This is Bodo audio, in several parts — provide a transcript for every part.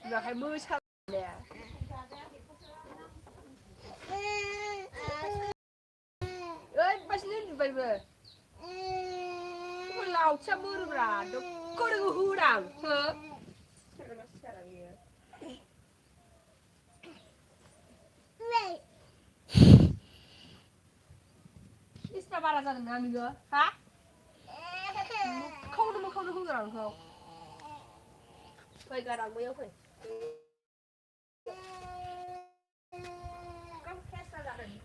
Bakal musab ya. Pas ni baby. Laut sabur berado. Kau dah hurang, Isna barasan nami go, ha? Kau dah hurang kau. Kau garang mo kau. Kau kesa dah ni.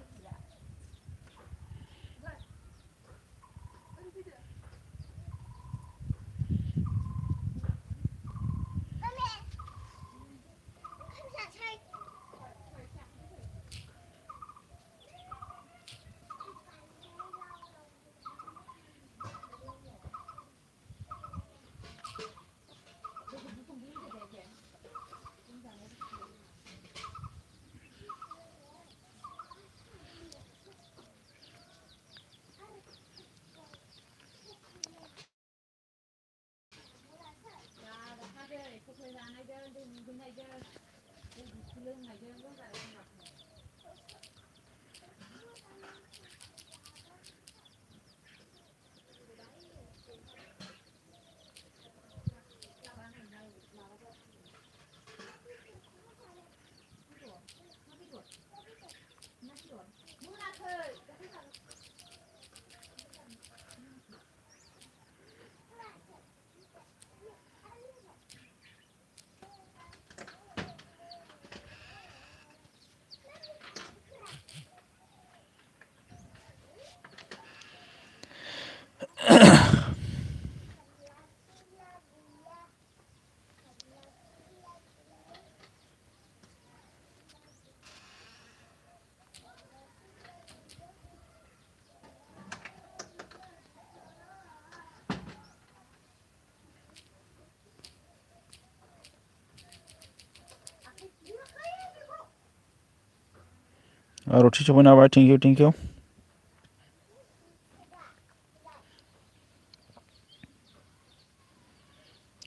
Roti coba nabar, thank you.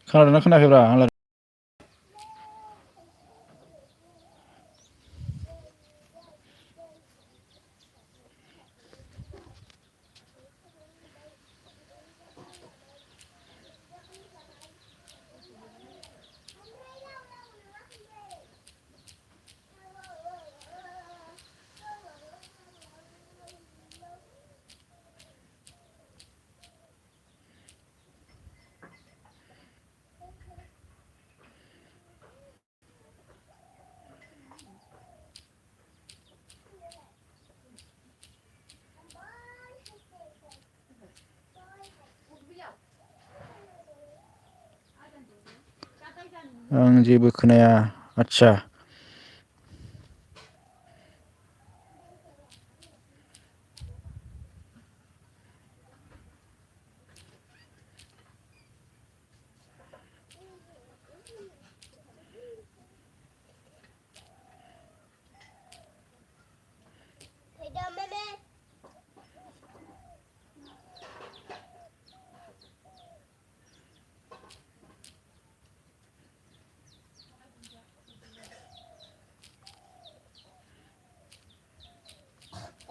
खोनादोंना खोनायाखैब्रा आंलाय आं जेबो खोनाया आच्छा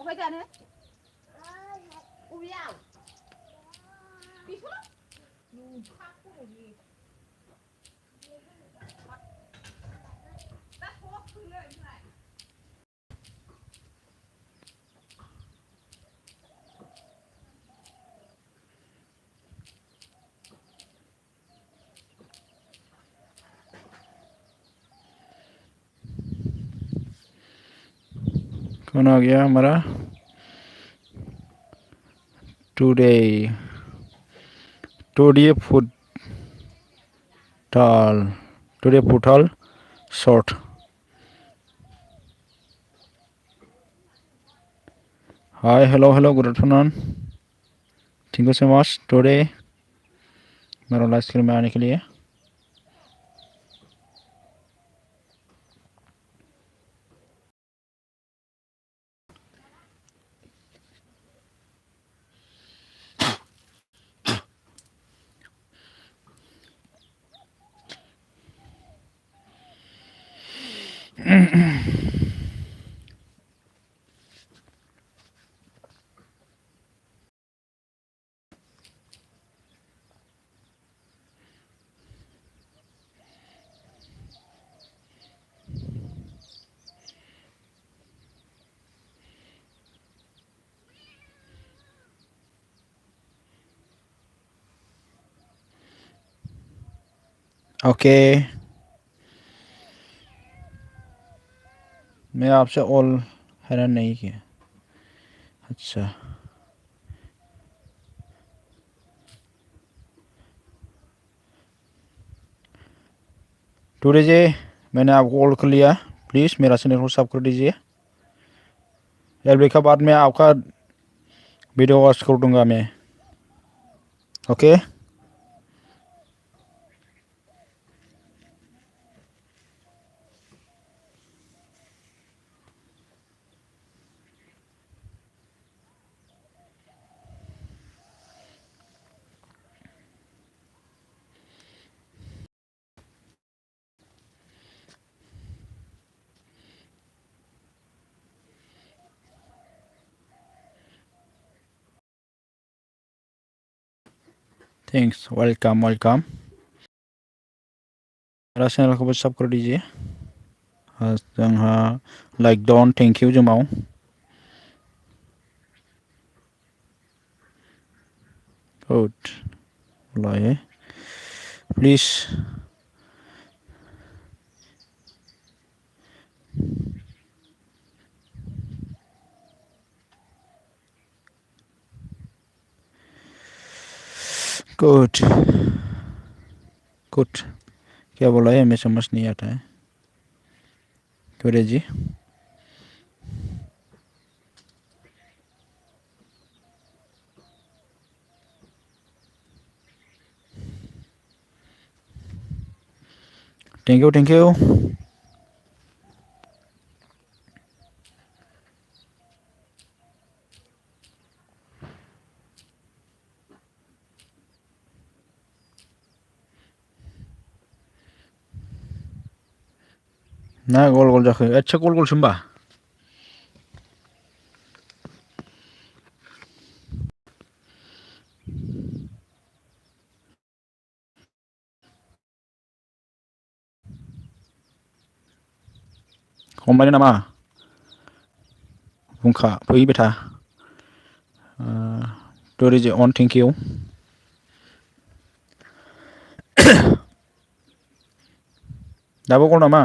Apa jalan? Ubiau. Bisa? Aku ni. Dah walk through there, right? कौन आ गया हमारा today football shot hi hello good afternoon thank you so much today मेरा लाइव स्ट्रीम में आने के लिए ओके, मैं आपसे ऑल हैरान नहीं किया। अच्छा, टुडे जी मैंने आपको कॉल कर लिया, प्लीज़ मेरा चैनल को सब्सक्राइब कर दीजिए। यार ब्रेक के बाद में आपका वीडियो वॉच कर दूंगा मैं। Okay, thanks, welcome welcome. मेरा चैनल को सब्सक्राइब कर दीजिए। जोंहा लाइक डन, थैंक यू जमाव। Good, like please. Good good, क्या बोला है हमें समझ नहीं आता है। गुड जी, थैंक यू थैंक यू। ना गल गल जाखो, अच्छा गल गल होमबा। हमबाय नामा बुंखा फैबाय था। टुडे जी अन, थैंक यू। दाबो गल नामा?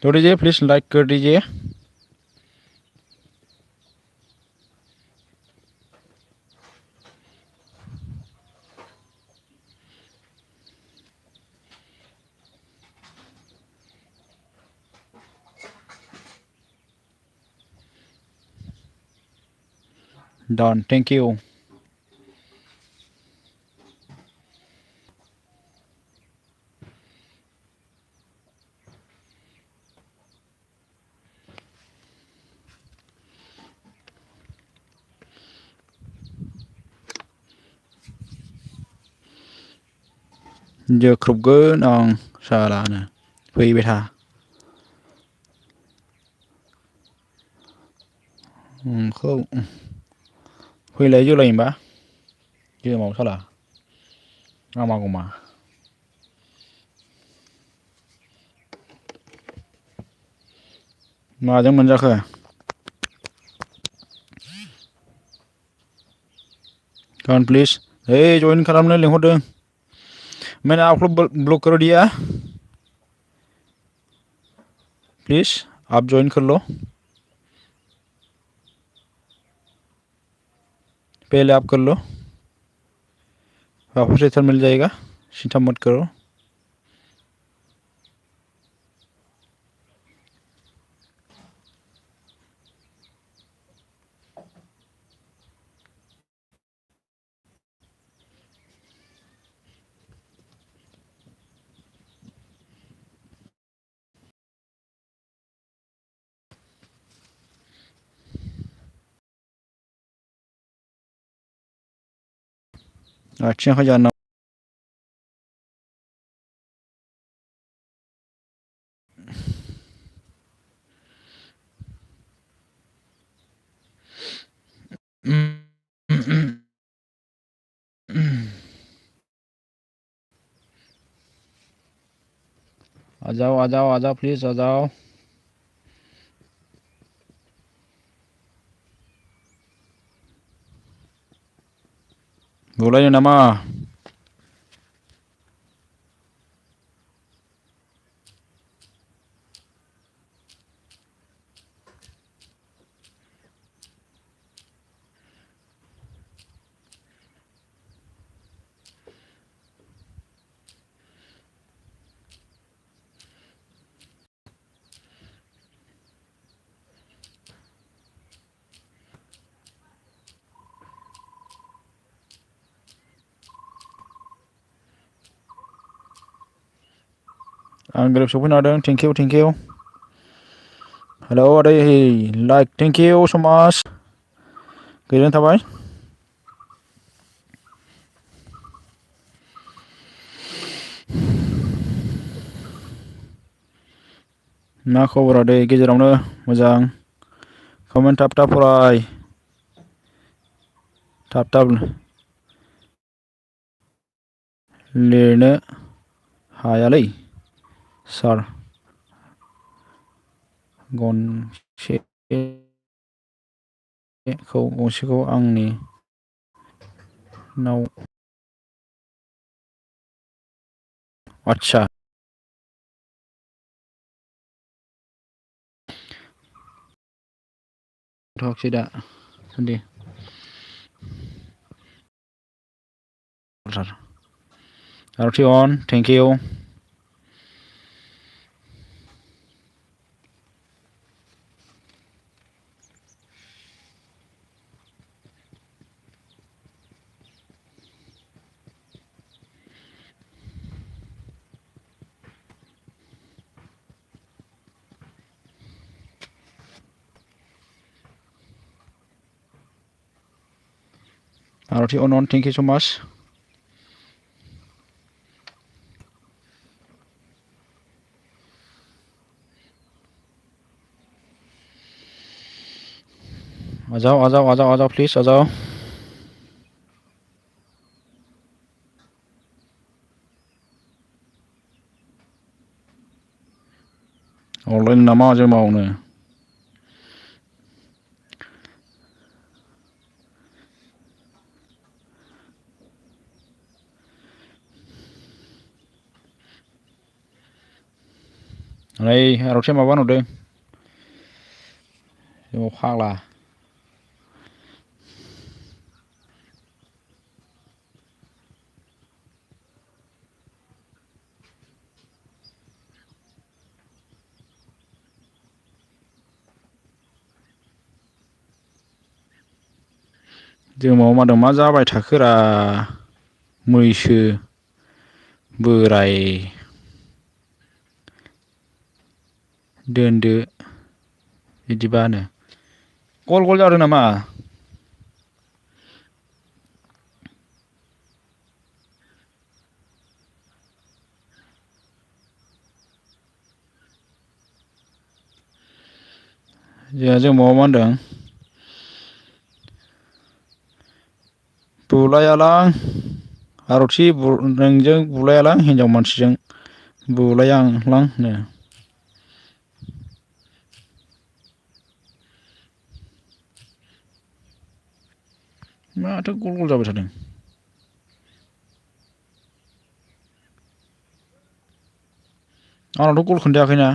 टुडे जी प्लीज लाइक कर दीजिए। डन, थैंक यू। जोख्रुबगोन आं सालानो, फैबाय था। नोंखौ फैलाय जोलाय होमबा जोमाव साला आमा गमा। माजों मोनजाखो? कौन प्लीज? ज्वाइन खालामनो लिंहरदों। मैंने आपको ब्लॉक कर दिया, प्लीज आप ज्वाइन कर लो। पहले आप कर लो, वापस रिटर्न मिल जाएगा, चिंता मत करो। अच्छा हो जाना। आ जाओ आ जाओ आ जाओ, प्लीज आ जाओ। बुलायो नामा? आं ग्रेब सफैनो हादों। Thank you thank you. Hello आदै लाइक थेंक इउ सो माच। गोजोननाय थाबाय। मा खबर आदै? गेजेरावनो मोजां। कमेन्ट थाब थाब फराय। थाब थाब लिरनो हायालै सार। गंसेखौ आंनि नाव आदसा थ'आखिसै दा दे Aarthi and thank you. Aarthi and thank you so much. आजाव आजाव आजाव आजाव please आजाव। Online नामा जों मावनो? नै आरथिया माबा नुदों फाग्ला। जों माबा मादों मा जाबाय थाखोरा मैसो बोराय दोनदो बिदिबानो गल गल जादों नामा? जों माबा मा होनदों बुलायालां आरथि नोंजों बुलायालां हिनजाव मानसिजों बुलायालांनो। माथो गल गल जाबाय थादों। आंनावथ' गल खोन्थायाखैना।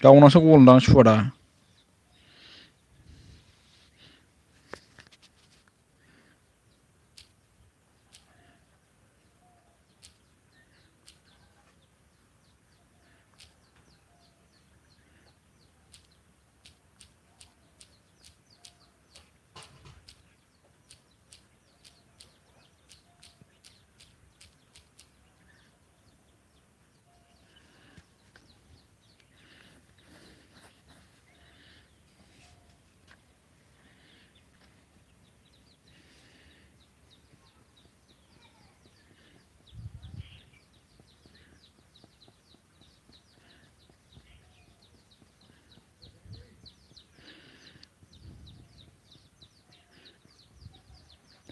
गावनासो गलदां सुवादा।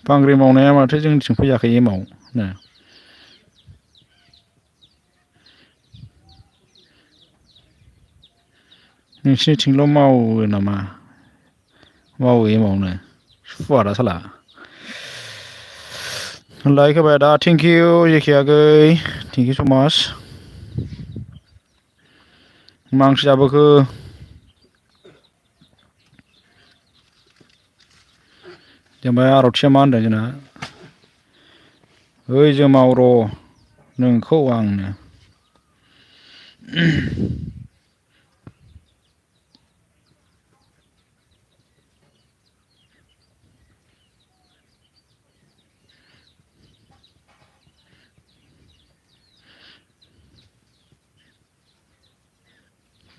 बांग्रि मावनाया माथो जोंनिथिं फैयाखै एमाव नो। नोंसिनिथिंल' मावो नामा मावो एमावनो सुखुआ दा साला लाइक होबाय दा थेंक इउ जेखि आगै थेंक इउ स' माच मा ओंख्रि जाबोखो जेनेबा आर'थिया मा होनदों जोंना ओइ जोमाव र' नोंखौ आंनो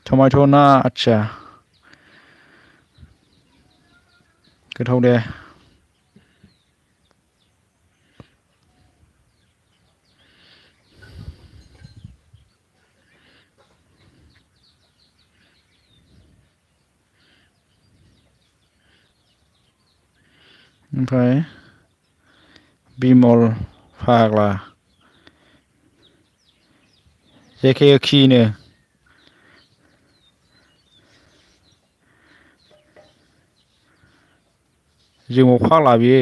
टमेट' ना आदसा गोथाव दे ओमफ्राय बिमल फाग्ला जेखे एखेनो जोमाव फाग्ला बियो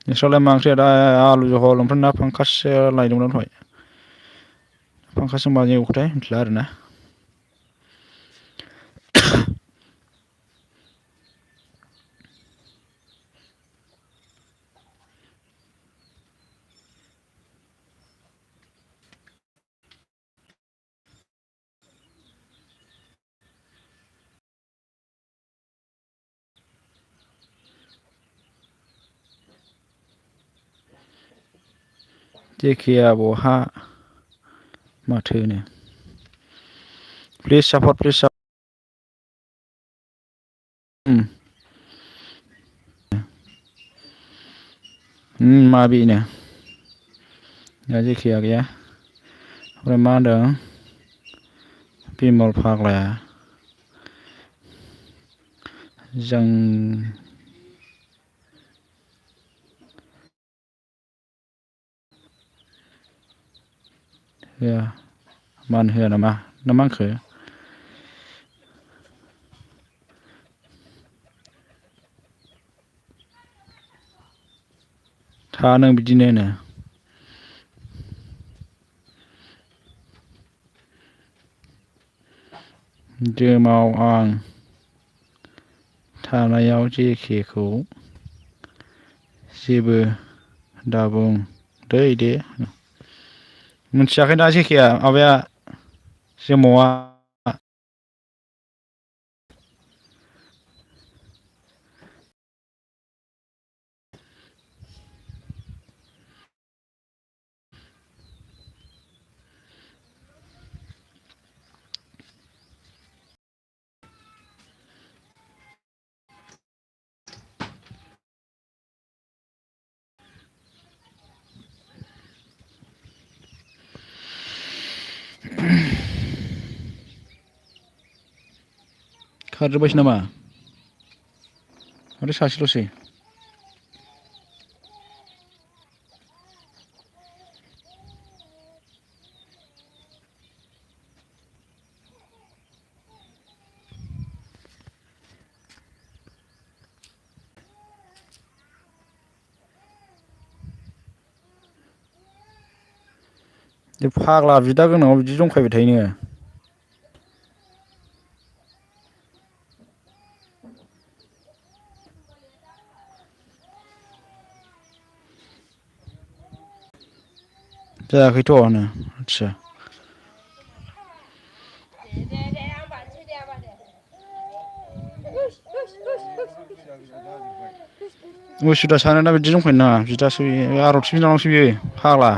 नोंस्रालाय मा ओंख्रि दा आलु जहल ओमफ्राय ना फांखाससो लायदोंमोन दहाय फांखासजों माजों एवखोथाय मिथिला आरोना जेखिया बहा माथो होनो प्लिज सापर्ट प्लिज मा बेनो दा जेखिया गैया ओमफ्राय मा होनदों बिमल फाग्लाया जों होआ मान होआ नामा ना मा होनखो था नों बिदिनो होनो जोमाव आं थानायाव जेखेखौ जेबो दाबुं दै दे मिथियाखैना जेखेया माबाया जोमावा खारजोब्बायसो नामा आरो सासेल'सै बे फाग्ला बिदा गोनाङाव बिदि जंखायबाय थायो नोङो जायाखैथ' होनो आदसा उसुबिदा सानोना बिदि जंखायनो नाङा बिदासो बियो आर'थि बिनानावसो बियो फाग्ला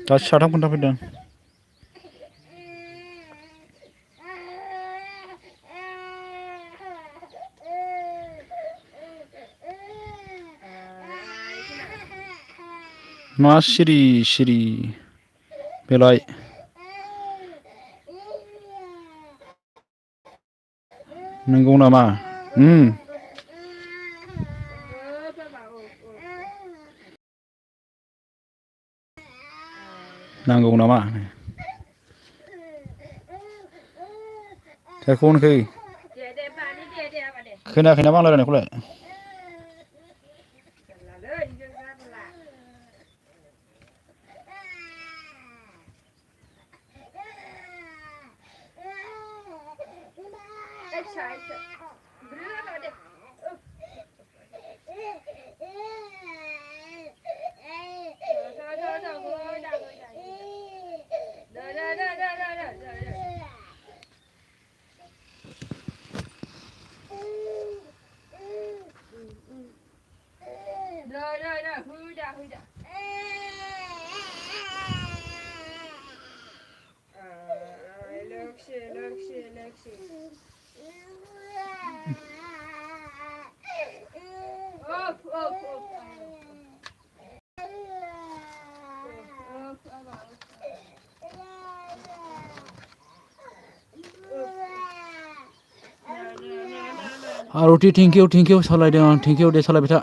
दासो साथाम खोन्थाफैदों मा सिरि सिरि बेलाय नंगौ नामा नांगौ नामा सोरखौ होनखो खोनायाखै नामा आं रायलायनायखौलाय आरती थेंक इउ सालायदों आं थेंक इउ दे सालायबाय था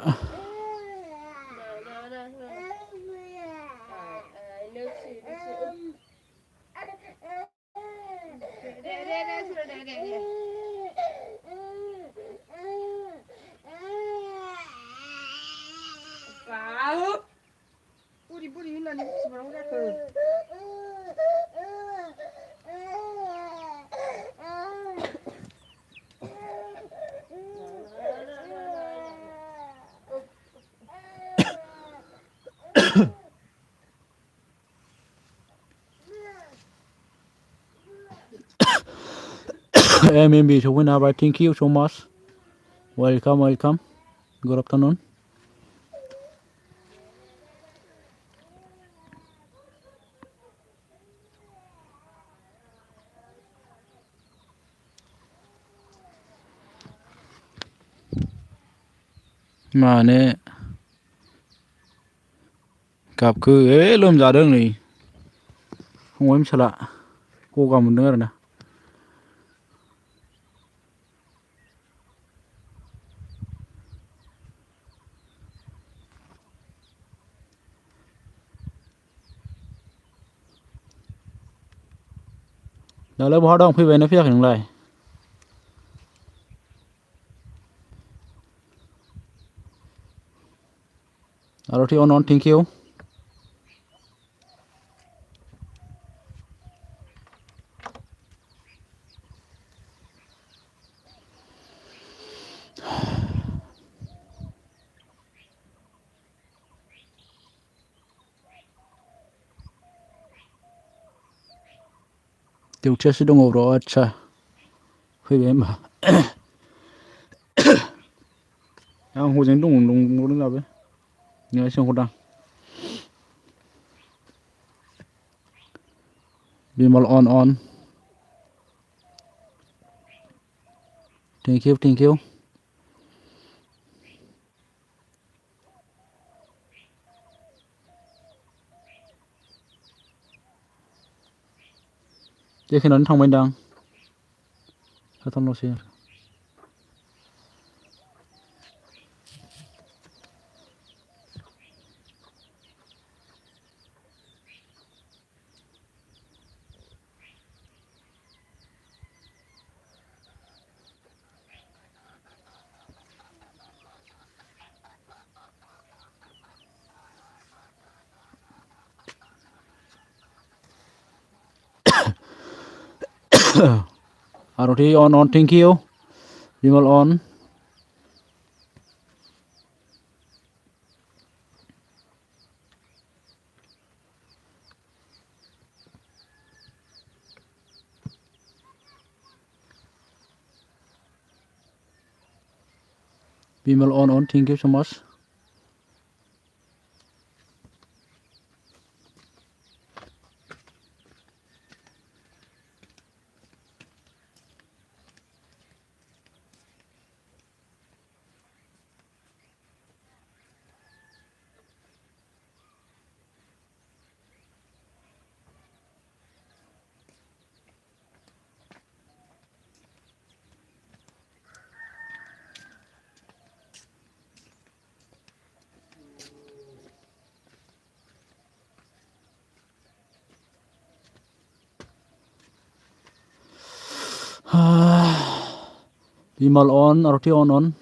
बुरि होननानै बेसेबां जाखो MMB सौफैनो हाबाय थेंक इउ सो माच वेलकाम गुड आफ्टारनुन मानो गाबखो लोमजादों नै फंबाय फिसाला गगा मोनदों आरोना दालाय बहा दं फैबायना फैयाखै नोंलाय आरती अन थेंक इउ डिउटियासो दङ र' आदसा फैबाय होमबा आं हजोंनो दंबावदों दाबो नोंहा सोंहरदां बिमल अन थेंक इउ देखायनानै थांबायदां साथामल'सै Aarti and thank you Bimal and Bimal and thank you so much Bimal on, roti on.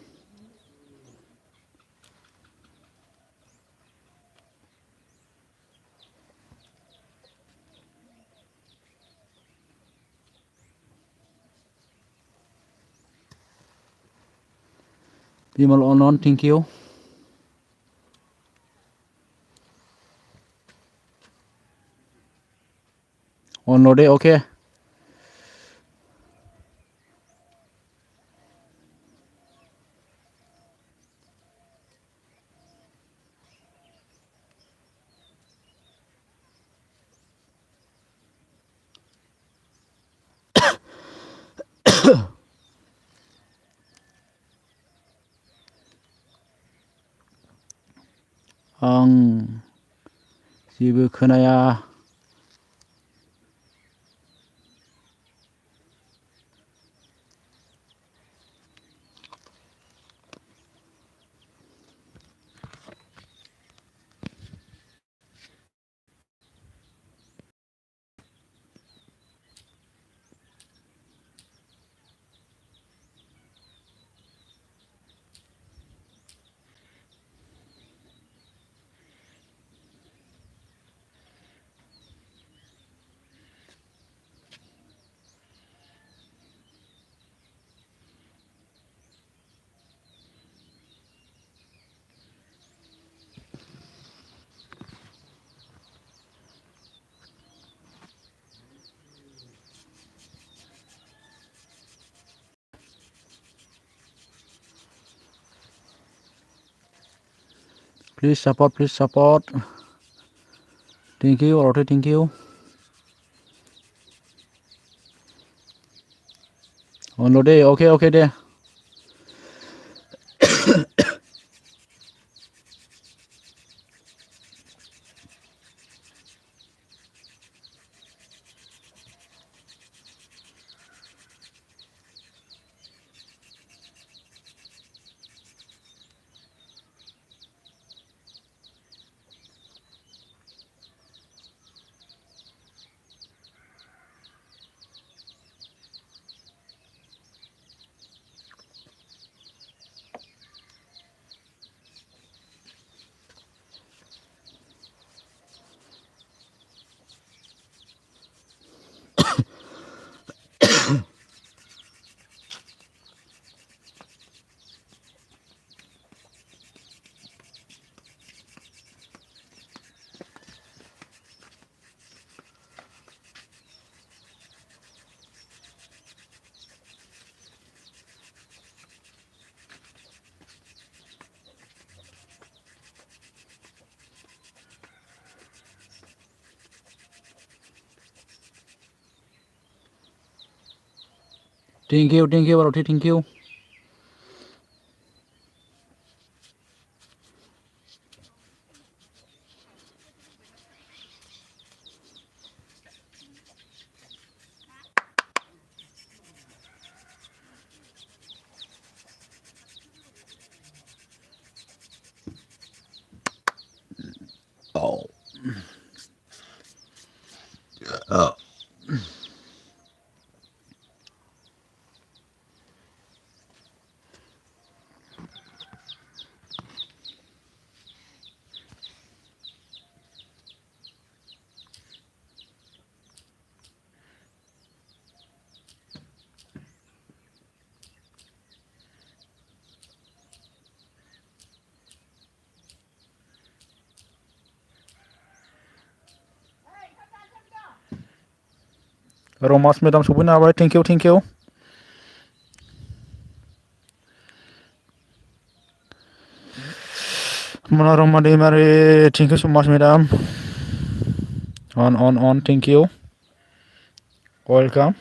Bimal on, thank you. On lo deh, okay. आं जेबो खोनाया. Please support. Thank you, roti, thank you. On lo deh, okay deh. Thank you, roti, thank you. Oh. Romas madam sufina abai, thank you. Mana Roma de mare, thank you so much madam. On, thank you. Welcome.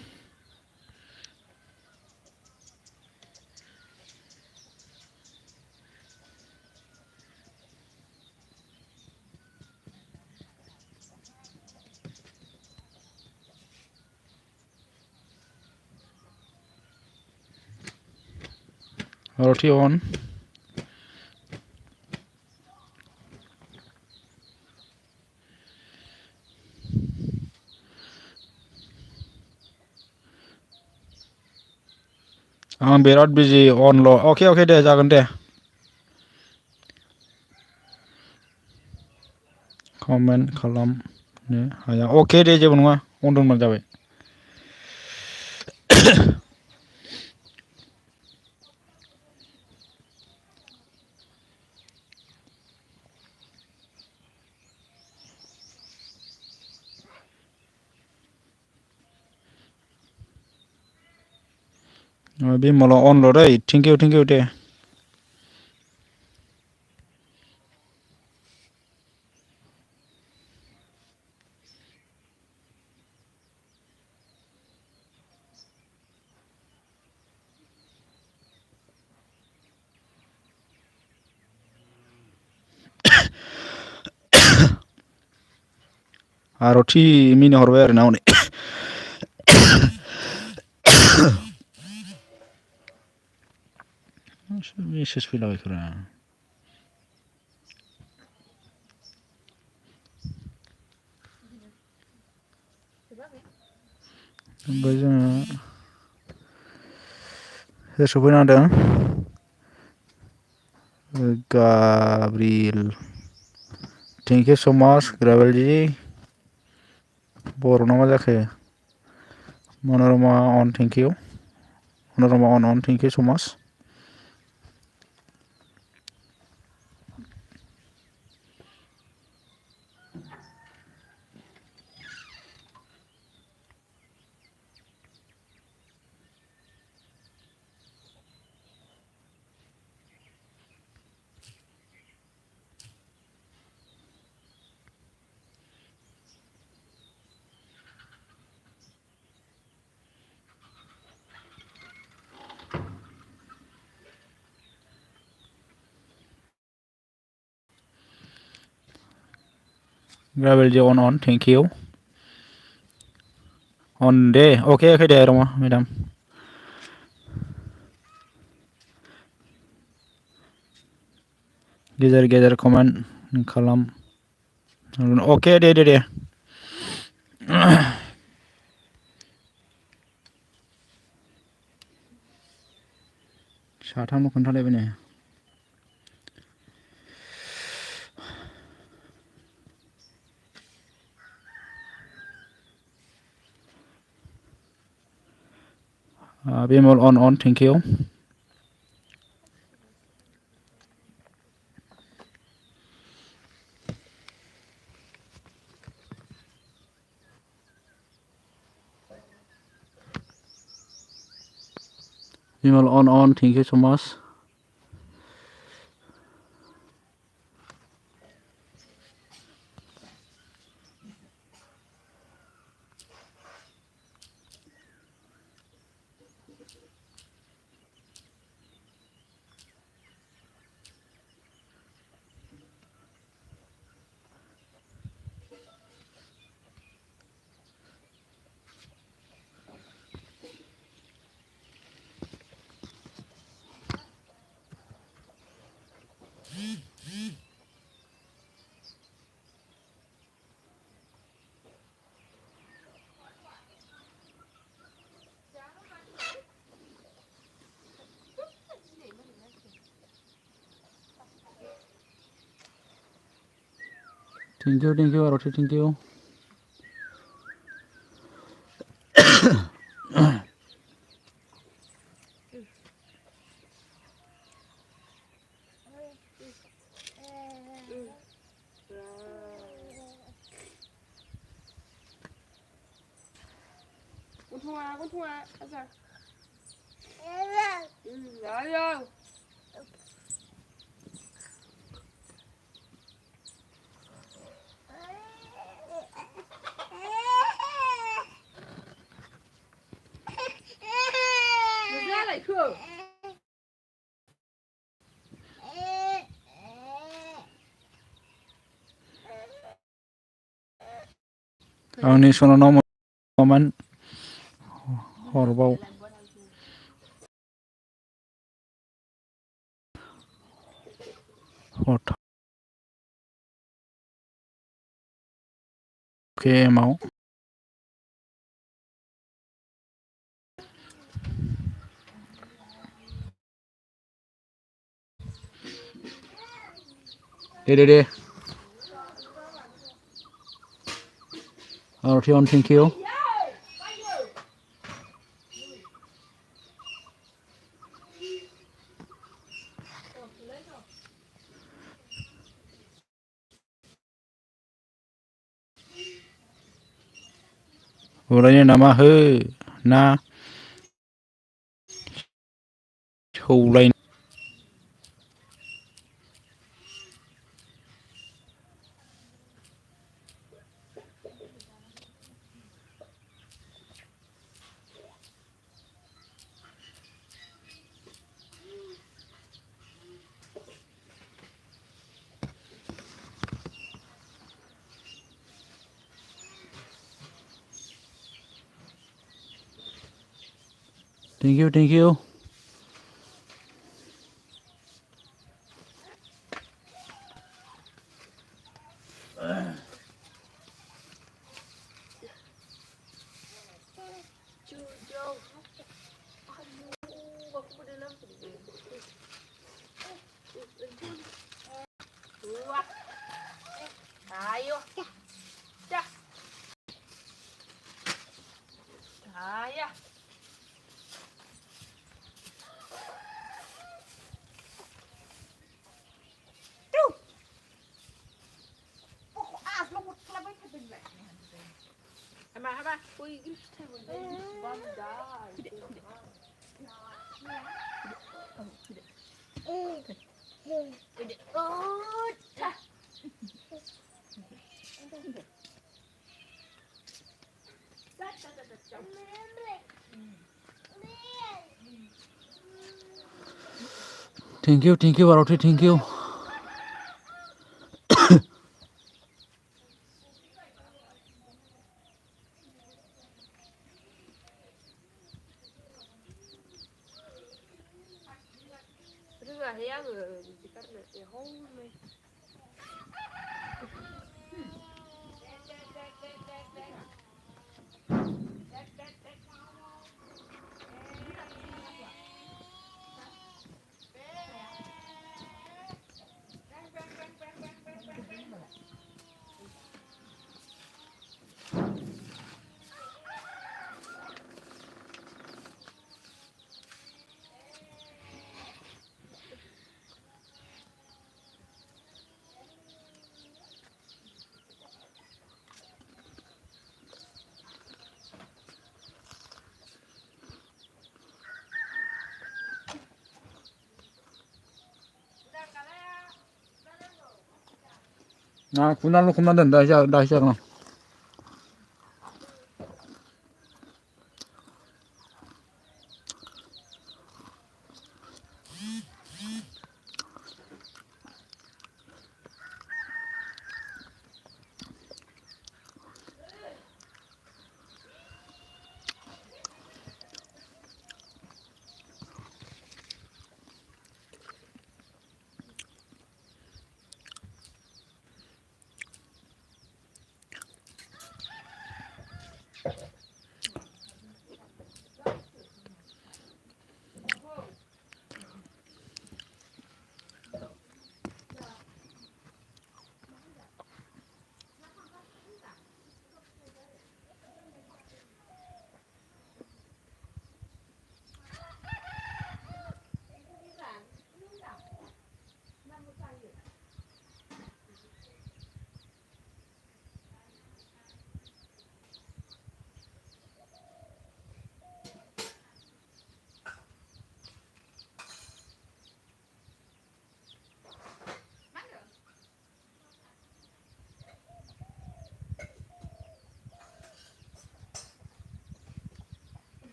Roti on. आं बिराद बिजि अनल' अके दे जागोन दे कमेन्ट खालामनो हाया अके दे जेबो नङा अन दोनबानो जाबाय बिमल अनल' दै थेंक इउ दे आर'थि मिनि हरबाय आरोना हनै मेसेज फैलाबायखोरा ओमफ्राय जोङो सोर सफैनो नांदों Gabriel thank you so' much ग्राभेलजि बर' ना मा जाखो Manorama and thank you Manorama and thank you so' much ग्राभेलजि on thank U अन दे अके दे रमा मेडाम गेजेर कमेन्ट खालाम अके दे साथामल' खोन्थालायबाय ने Bimal and thank you Bimal and thank you so' much thank you Aarthi thank you गन्थङा आजा आयौ जालायखो आंनि सनानाव कमेन्ट हरबाव अके एमाव Dê. Thion, thank you. Huranya nama he na sौलाय Thank you. Ayo. Dah. Ayo. Tuh. Pokok lo một là mấy cái bình lẻ này. Hả ba? Ui, cái thằng này bắn đá. Thank you Aroti, thank you. 아, 군날로 그만 된다, 시작.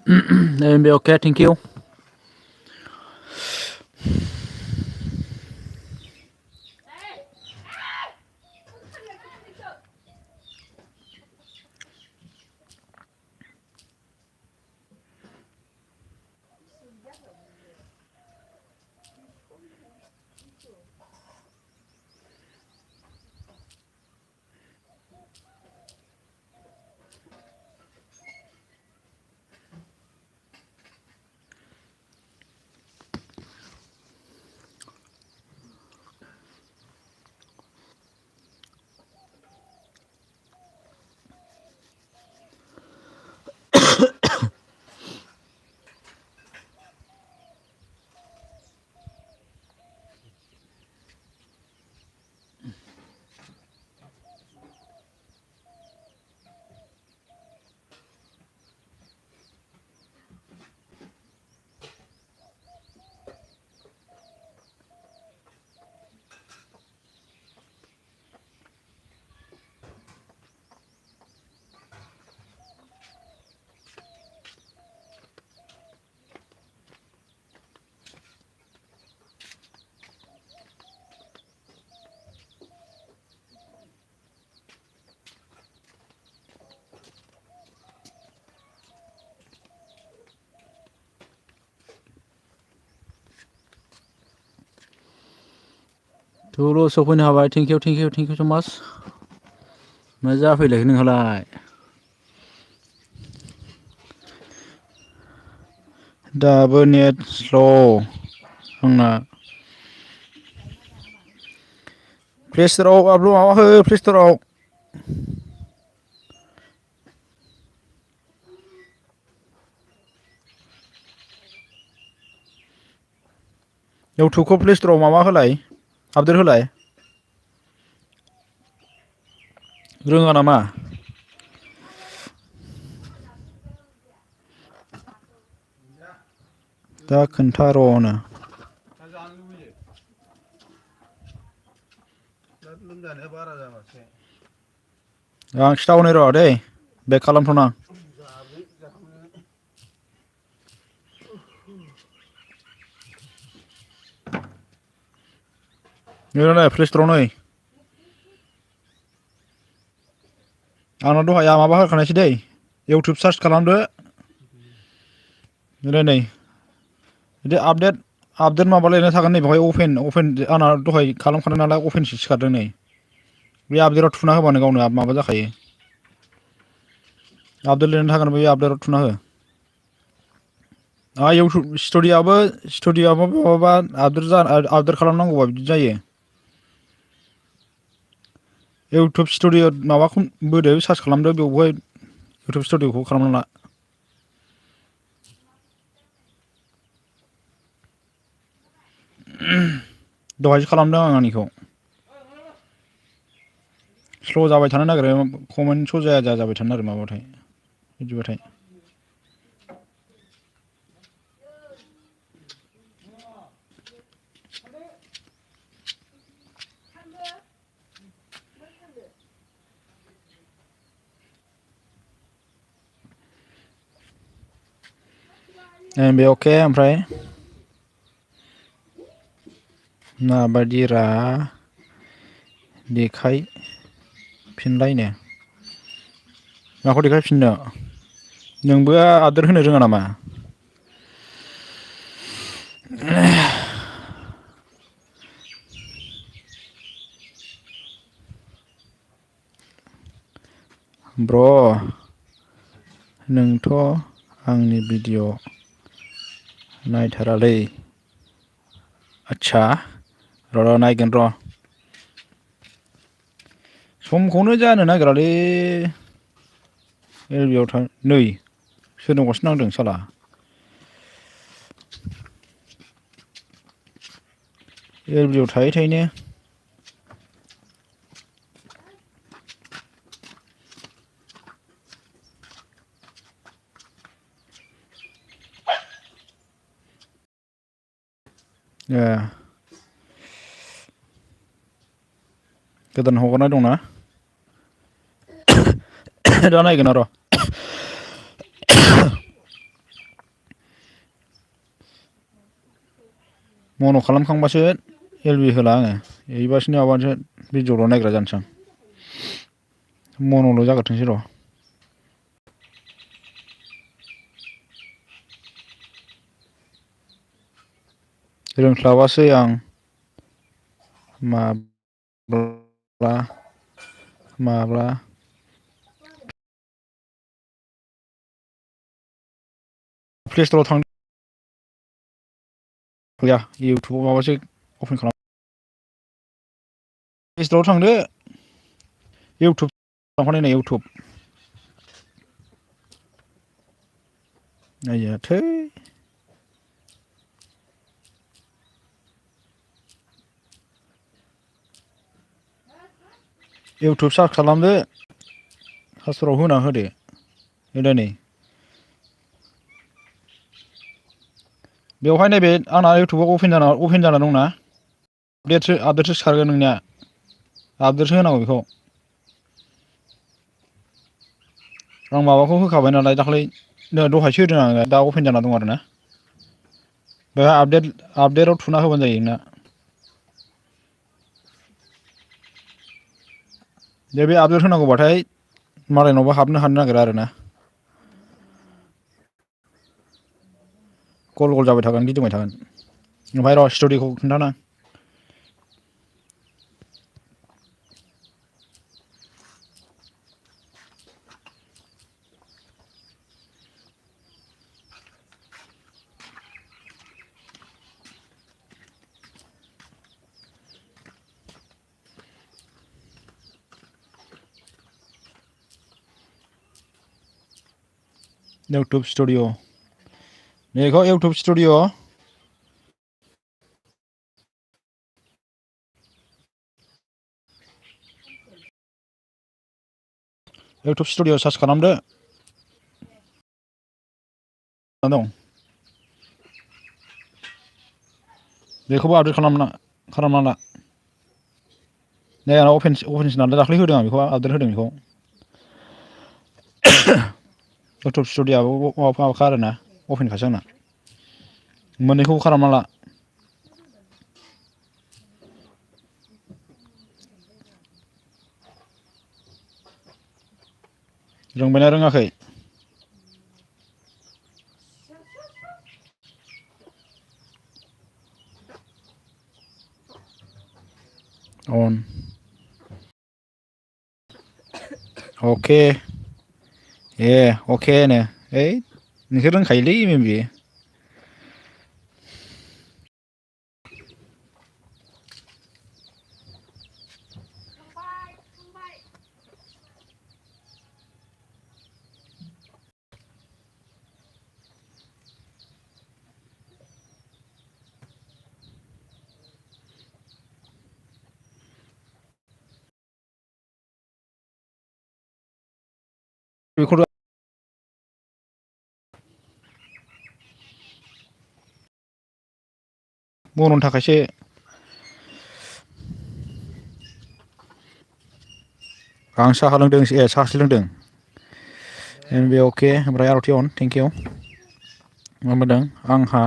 And be okay, thank you. Tulo सफैनो हाबाय thank you so much. मा जाफैलायखो नोंहालाय? दाबो नेट स्ल' आंना प्ले स्ट'राव आपल'ड माबा हो प्ले स्ट'राव इउटुबखौ प्ले स्ट'राव माबा होलाय आपडेट होलाय रोङा नामा? दा खोन्था र'नो आं खिथाहरनि र' दै बेक खालामथ'नां नै प्ले स्ट'राव नै आंना दहाय माबा होखानायसै दै इउटुब सार्च खालामदो नै बिदि आपडेट माबा लिरनाय थागोन नै बेवहाय अपेन आंना दहाय खालामखानाय नालाय अपेनसो सिखारदों नै बे आपडेटआव थुना होबानो गावनो माबा जाखायो आपडेट लिरनाय थागोन बे आपडेटआव थुना हो इउटुब स्टुडिय'आबो माबाबा आपडेट खालामनांगौबा बिदि जायो इउटुब स्टुडिय' माबाखौ बोदो सार्च खालामदो बेवहाय इउटुब स्टुडिय'खौ खालामना ला दहायसो खालामदों आं आंनिखौ स्ल' जाबाय थानो नागिरो कमेन्ट श' जाया जाबाय थानो नागिरो माबाथाय बिदिबाथाय बे अके ओमफ्राय माबादि रा देखायफिनलायनो माखौ देखायफिननो नोंबो आपडेट होनो रोङा नामा ब्र' नोंथ' आंनि भिडिअ नायथारालै आच्छा र' नायगोन र' समखौनो जानो नागिरालै एलबिआव नै सोरनावबासो नांदों साला एलबिआव थायै थायैनो गोदान हगारनाय दंना दा नायगोन र' मन' खालामखांबासो एलबि होला आङो एबासो माबासो भिडिअ'ल' नायग्रा जानोसै आं मन'ल' जाग्रोथोंसै र' रोंस्लाबासै आं माब्ला प्ले स्ट'राव थां गैया इउटुबाव माबासो अपेन खालाम प्ले स्ट'राव थांदो इउटुब लांफानाय नाय इउटुब आइया थै इउटुब सार्च खालामदो सार्चफोराव होना होदो नै बेवहाय नैबे आंना इउटुबाव अपेन जाना दंना आपडेटसो खारगोन नोंनिया आपडेटसो होनांगौ बेखौ आं माबाखौ होखाबाय नालाय दाख्लै दहायसो होदों आङो दा अपेन जाना दं आरोना बेवहाय आपडेटआव थुना होबानो जायो नोंना बे आपडेट होनांगौबाथाय मालायनावबो हाबनो हानो नागिरा आरोना गल गल जाबाय थागोन गिदिंबाय थागोन ओमफ्राय र' स्ट'रिखौ खिन्थाना इउटुब स्टुडिअ बेखौ YouTube studio YouTube studio search खालामदो दं बेखौबो आपडेट खालामना ला नै आंना अपेनसो नालाय दाख्लै होदों आं बेखौ आपडेट होदों बेखौ इउटुब स्टुडिअ'आबो माबाखा आरोना अपेनखासो आंना मोननैखौबो खालामना ला रोंबायना रोङाखै अन अके अके नो ओइ नोंसोर रोंखायोलै बेयो बेखौ बन'नि थाखायसो आं साहा लोंदों साहासो लोंदों बे अके ओमफ्राय आर'थि अन थेंक इउ मा मोनदों आंहा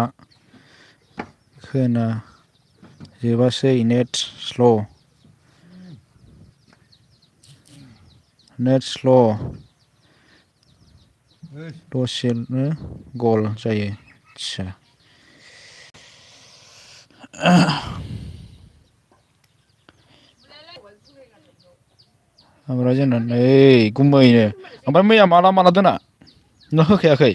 खोनाजोबासै नेट स्ल' दसेनो गल जायो आदसा ओमफ्राय जोंना नै गुमैनो ओमफ्राय मैया माला दोना नों होखायाखै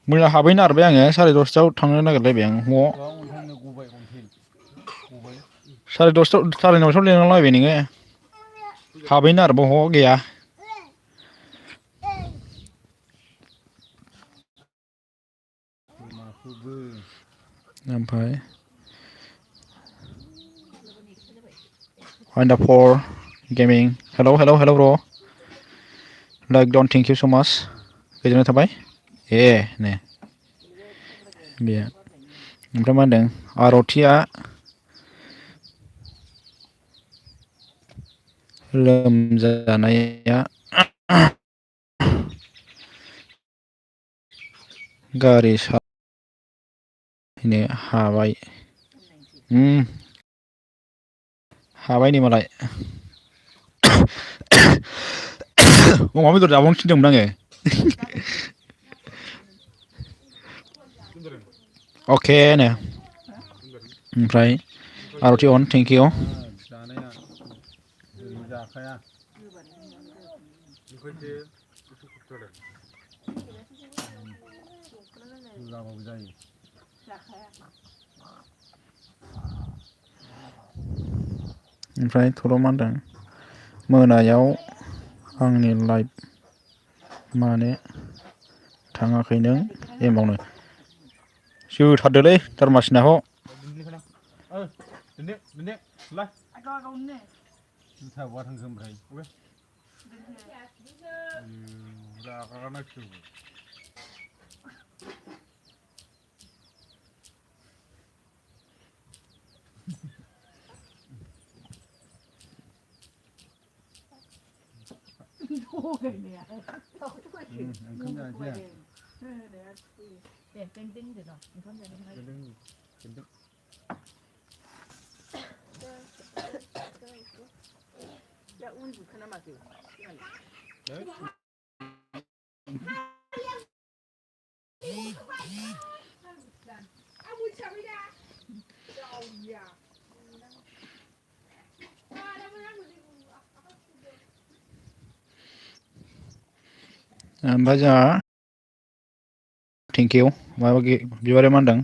मैया हाबहैनो नागिरबाय आङो 10:30 थांनो नागिरलायबाय आं साराय 9:00 लिंलांलायबाय नोङो हाबहैनो नागिरबाय ह गैया ओमफ्राय Wonderful Gaming hello bro like don't thank you so much गोजोननाय थाबाय ने बे ओमफ्राय मा होनदों आर'थिया लोमजानाया गारि सालायनो हाबाय हाबाय नै मालाय अमा बेदर जाबावनो थिनदोंमोन आङो अके नो ओमफ्राय आरति अन थेंक इउ जानाया जाखाया जाबाबो जायो ओमफ्राय थर' मा होनदों मोनायाव आंनि लाइफ मानो थाङाखै नों एमावनो जोथारदोलै दारमासिनाखौ ओमफ्राय जोंहा थेंक इउ माबा बिबारे मा होनदों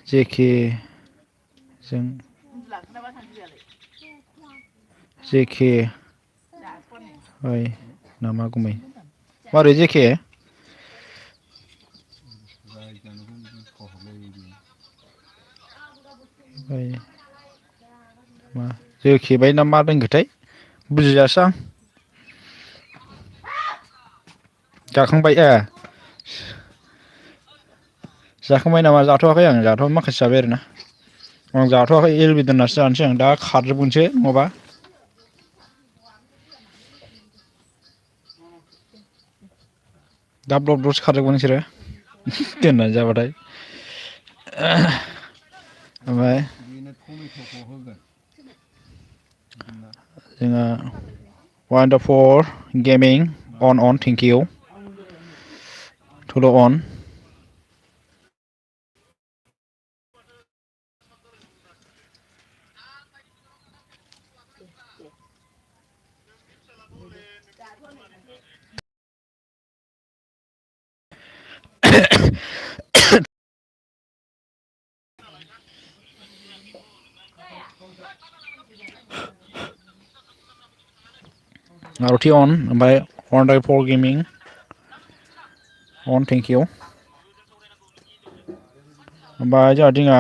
जेके जों जेके ओइ नामा गुमै मारै जेके मा जोखेबाय ना मा दोनखोथाय बुजियासै आं जाखांबाय जाखांबाय नामा जाथ'वाखै आं जाथ'वाखै माखासे जाबाय आरोना आं जाथ'वाखै एलबि दोननासो जानोसै आं दा खारजोबगोनसो नङाबा दाब दब दसे खारजोबगोन नोंसोरो दोननानै जाबाथाय ओमफ्राय जोंहा wonderful gaming and thank you टुल अन आरति अन ओमफ्राय wonderful gaming and thank you ओमफ्राय जोंहा दिङा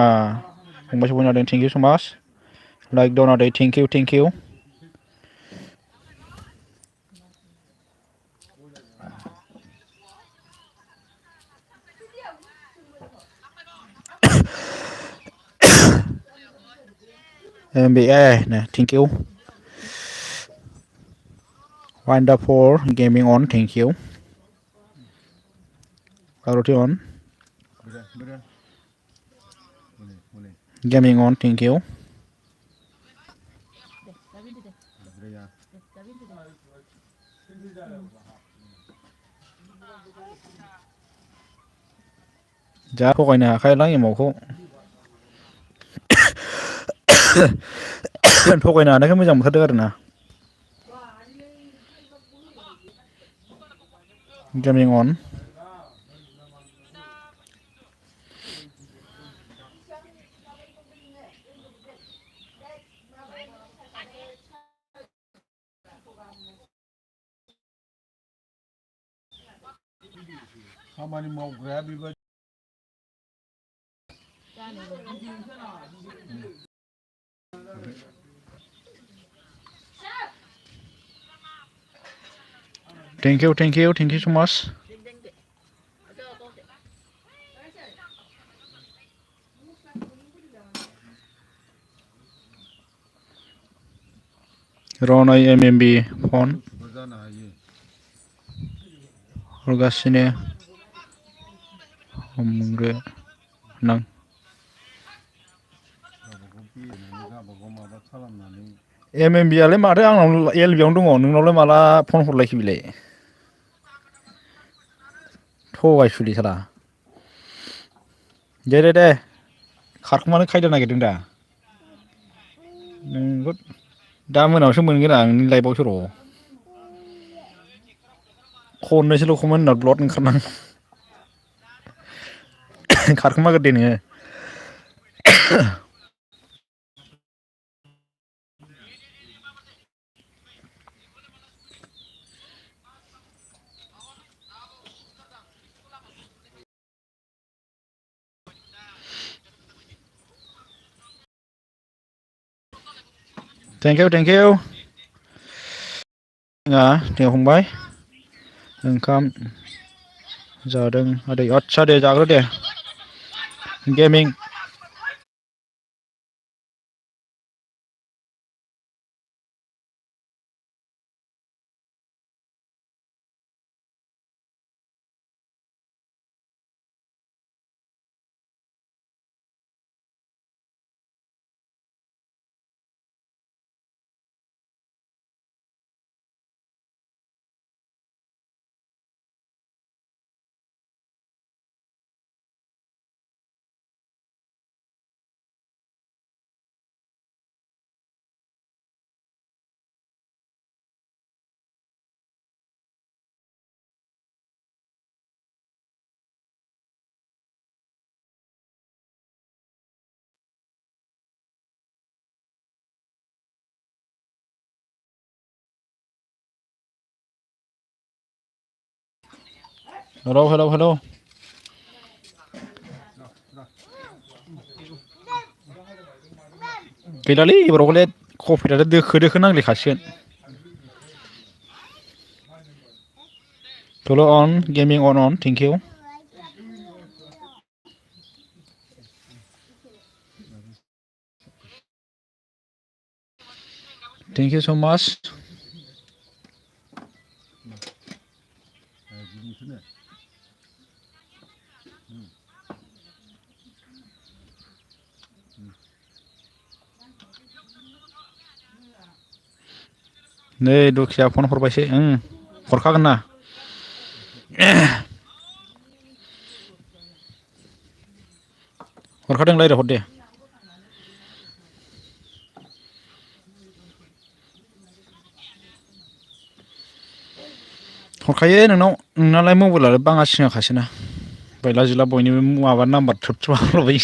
फंबाय सफैनो हादों thank you so much like डनादै thank you no thank you wonderful gaming and thank you Aarti and gaming and thank you जा थगायनो हाखायालां एमावखौ थगायनो हानायखाय मोजां मोनथारदों आरो ना गेमिं अन खामानि मावग्राया बेबायदि थेंक इउ स माच रनय एमएमबी फन हरगासिनो हमग्रो नां MMB आलाय माथो आंनाव LB आवनो दङ नोंनावलाय माला फन हरलायखो बिलाय थगायसुलि साला दे खारखुमानो खायदा नागिरदों दा नोंखौ दा मोनायावसो मोनगोन आं नोंनि लाइफआवसो र' खननैसोल' खमोन होनना ब्लद ओंखारनां खारखोमागोर दे नोङो थेंक इउ जोंहा दे फंबाय ओंखाम जादों आदै आदसा दे जाग्रो दे गेमिं हेलौ गैलालै एबाराव हले कफिराथ' दोखो नांलायखासिगोन थल' अन gaming and thank you so' माच नै दुखिया फन हरबायसो हरखागोन ना हरखादों रायज्लायहर दे हरखायो नोंनालाय मबाइलालाय बाङा सिङाखासोना बायला जिला बयनिबो माबा नाम्बार थ्रोब हरलाबायो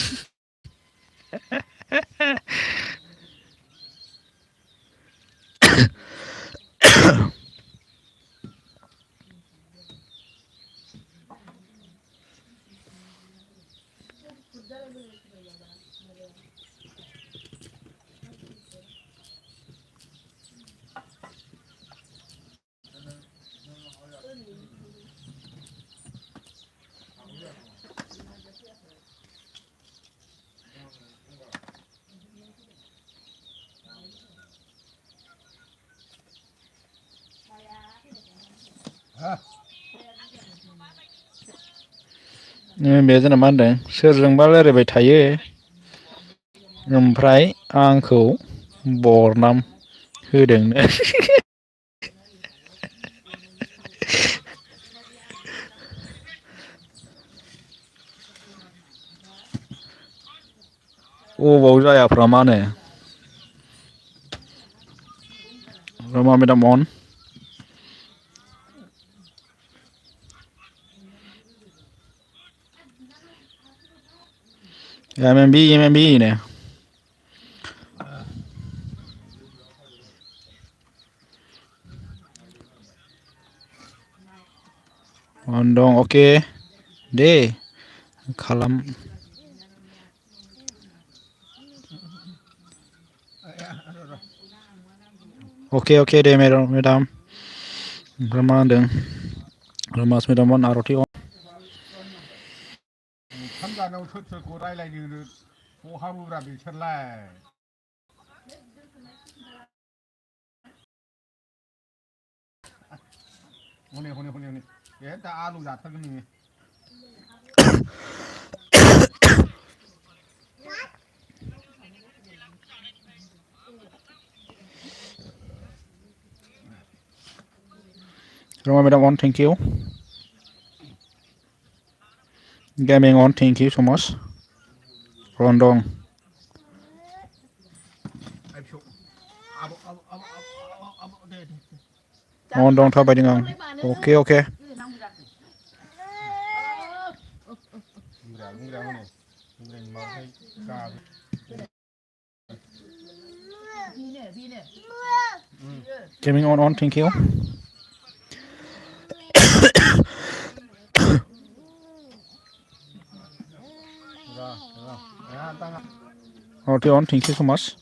बे जोंना मा होनदों सोरजोंबा रायज्लायबाय थायो ओमफ्राय आंखौ बरनाम होदोंनो अबाव जायाफ्रा मानो रमा मेदाम अन MMB नो अन दं अके दे खालाम अके दे मेदाम ओमफ्राय मा होनदों रमास मेदाम अन आरति अन ओंखाम जानायाव सोर सोरखौ रायलायनो बहाबोब्रा बिसोरलाय हनै Kể ta alu giặt thôi cái này. Roma Madam on, thank you. Gaming on, thank you so much. Rondong. Em chụp. Đây. Rondong thabai dengan. Okay, okay. Ngira này. Ngira mau thấy ca. Gaming on, thank you. Rồi. À, tăng ạ. Roti on, thank you so much.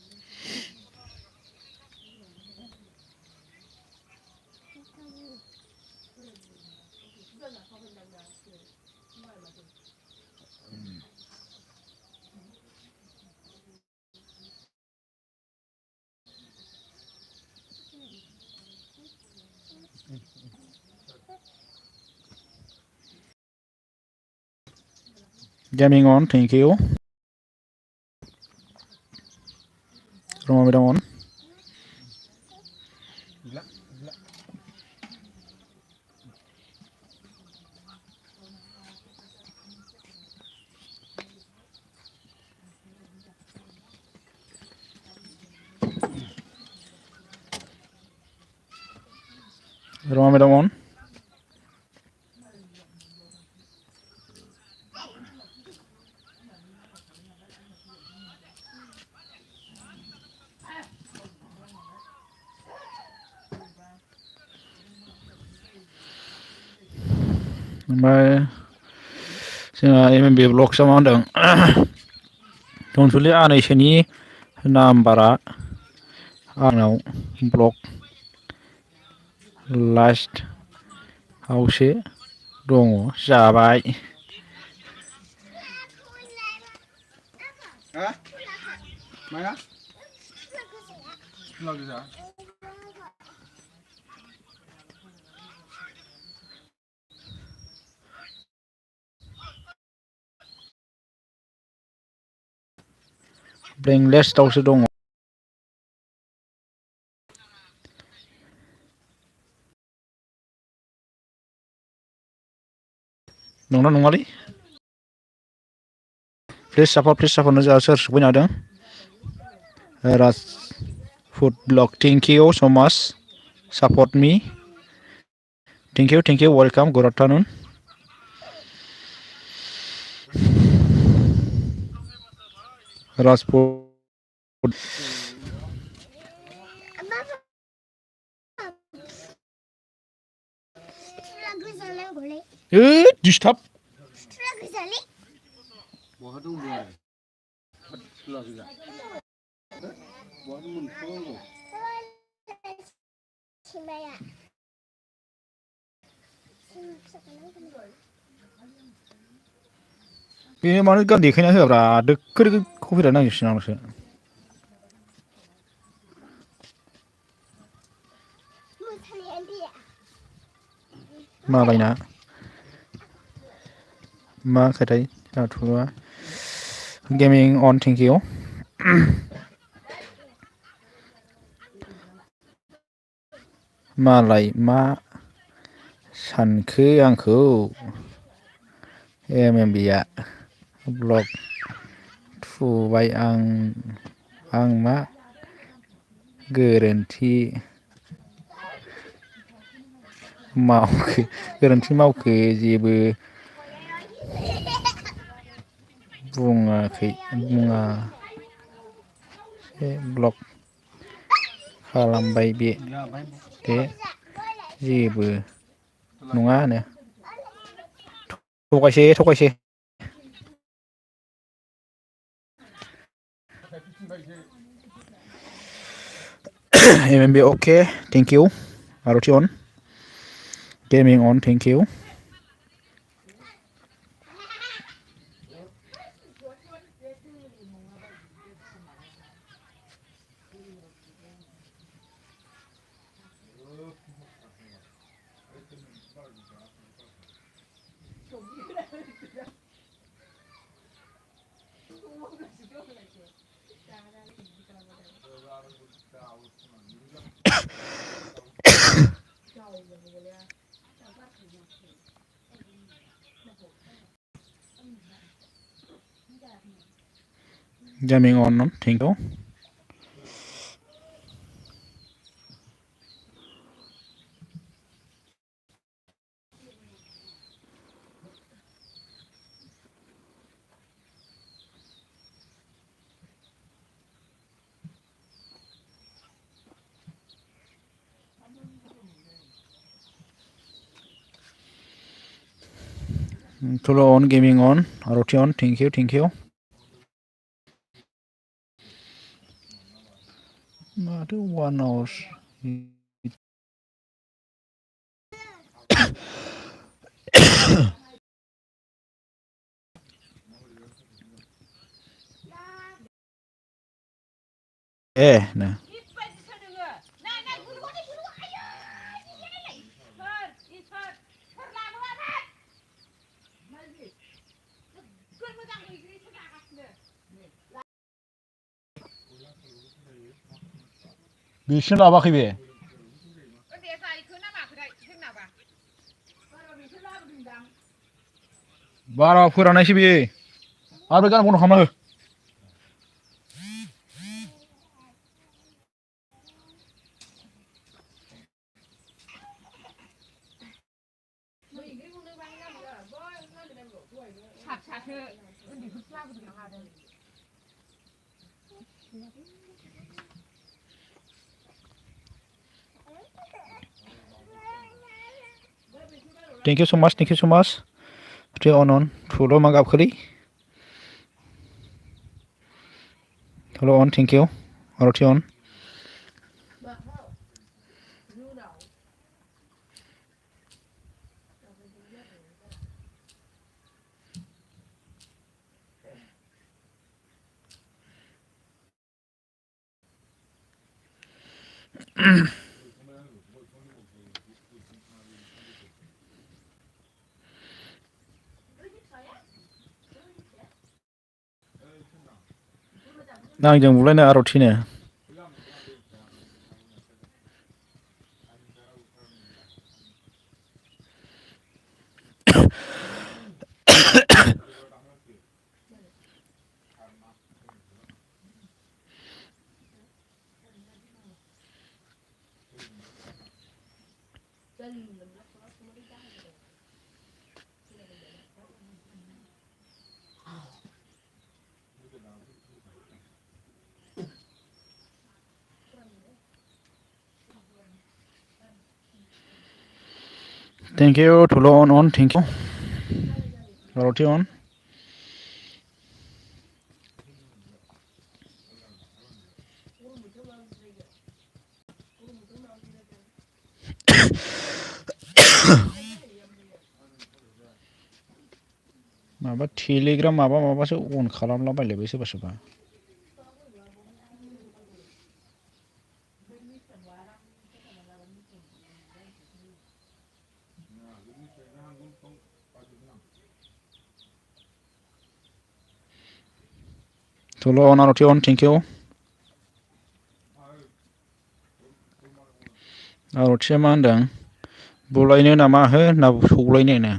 Gaming on, thank you. Roma Madam on. Gila. Roma Madam on. Oमफ्राय जोंहा MMB ब्लग मा होनदों धनसुलि आनैसोनि नाम्बारा आंनाव ब्लग लास्ट आवसो दङ जाबाय Hả? Mày á? Làm gì vậy? Blank लिस्टआवसो दङ नंना नङालै प्लिज सापर्टनो जोंहा सोर सफैनो हादों Raj food blog thank you so much support me thank you welcome good afternoon Raj food disturb Bố hát đúng rồi. Làm gì vậy? Bố hát mừng không rồi. बेनो मानो गान देखायना होआब्रा दोखो दोखो कपिराइट नांजोबसिगोन आंनावसो मालायना मा खोथाय जाथ'आ गेमिं अन थेंक इउ मालाय मा सानखो आंखौ MMBआ ब्लग थुबाय आं मा गोरोन्थि मावखो जेबो बुङाखै ब्लग खालामबाय बे जेबो नङा होनो थगायसे MMB okay thank you Maruti on gaming on thank you Jamming on, thank you. Tolo on, gaming on, ROT on, thank you, thank you. Not 1 hour. Nah. बिसोर लाबाखै बे बारा फोरानायसो बेयो आरो गान बन्द' खालामना हो Thank you so much, thank you so much. Stay on. Follow Magap Khali. Follow on, thank you. ROT on. आंजों बुलायनो ROT नो Thank you. Follow on, thank you. ROT on. माबा टेलिग्राम माबासो अन खालामला बायलायबाय सोरबा सोरबा Tolo on ROT on, thank you. ROT मा होनदों बुलायनो ना मा हो ना सौलायनो नो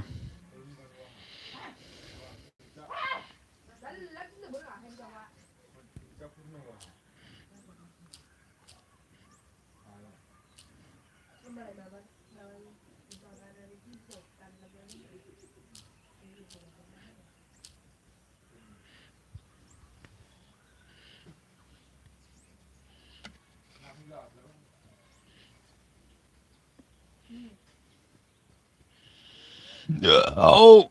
Oh.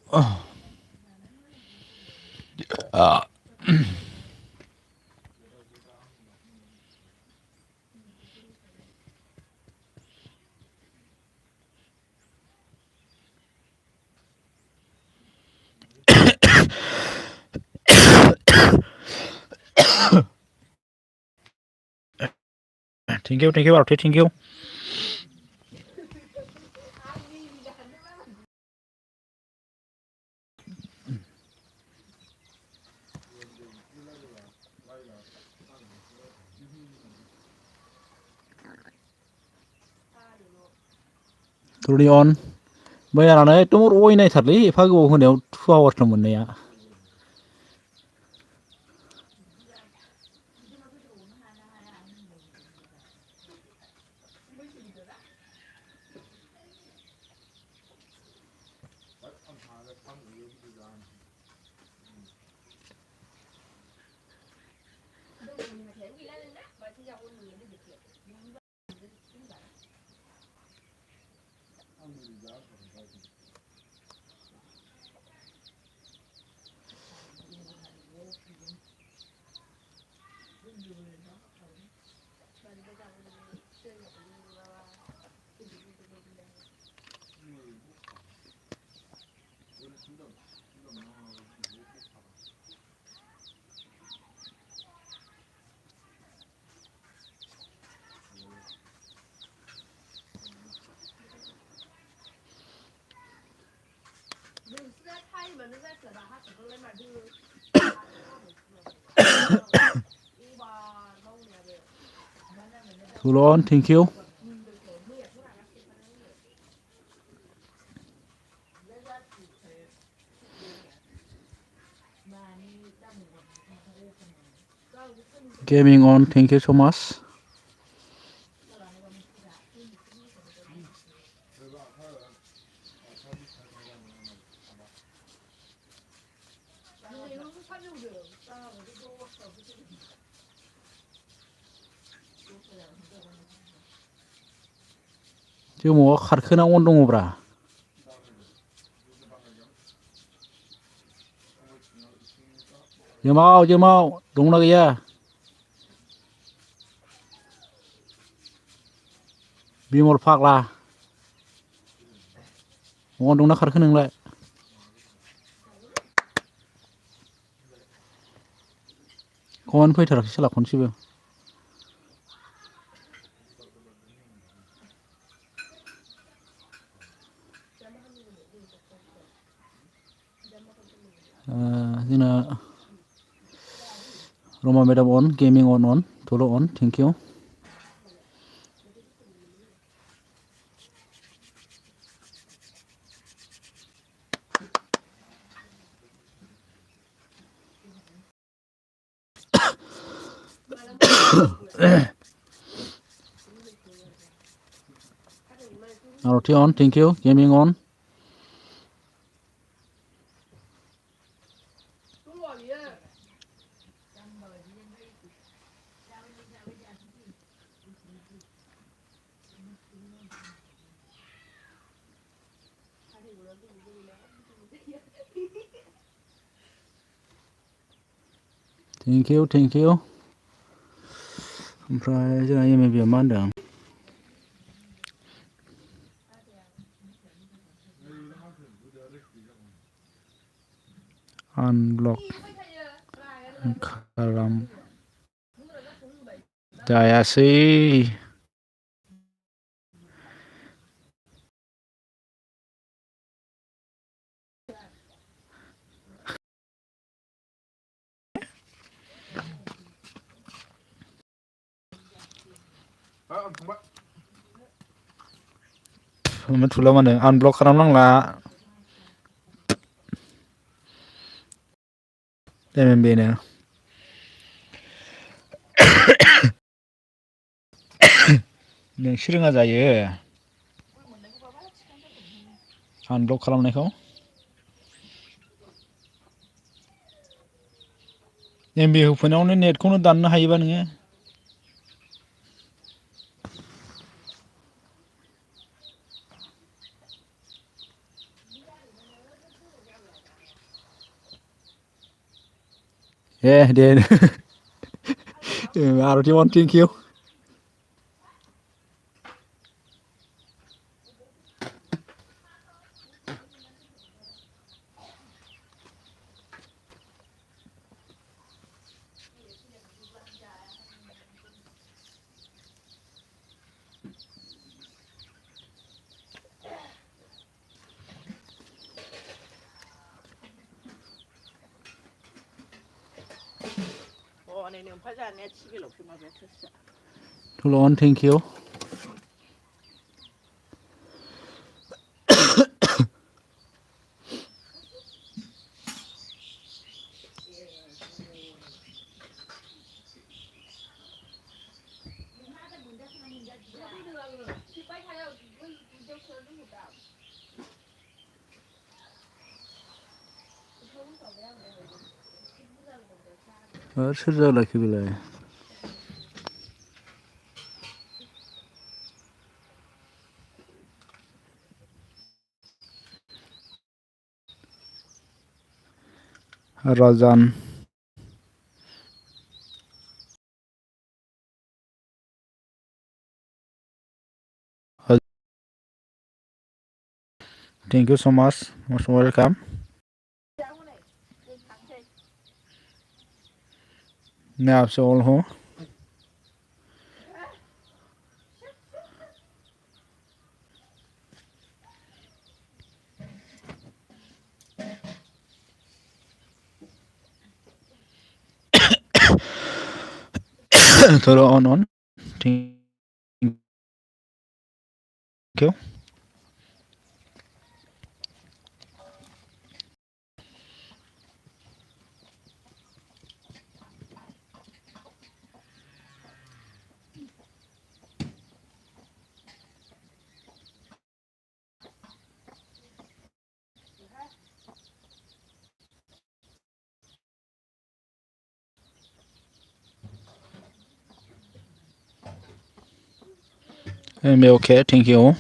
Thank you, ROT, thank you. turn it on मैया लाना एकदम अयनायथारलै एफा गोबाव होनायाव 2 hours मोननाया Hold on, thank you. Gaming on, thank you so much. जोमावा खारखोना अन दङब्रा जोमाव दंना गैया बिमल फाग्ला अन दंना खारखो नोंलाय खौनो फैथाराखै साला खनसेबो जोंना Roma madam on, gaming on, Tolo on, thank you. Aroti on, thank you. Gaming on. Thank you, thank you. ओमफ्राय जोंना MAB मा होनदों Unblock खालाम जायासै थुला मानो आनब्लक खालामनांला बेनो नोंसो रोङा जायो आनब्लक खालामनायखौ MB होफैनायावनो नेटखौनो दाननो हायोबा नोङो दे Aarti one thank you Hold on, thank you. आरो सोर जालायखो बेलाय राजान थेंक इउ सो माच मस्ट वेलकाम मैं आपसे ऑल हूँ थोड़ा ऑन थैंक यू मैं ओके थैंक यू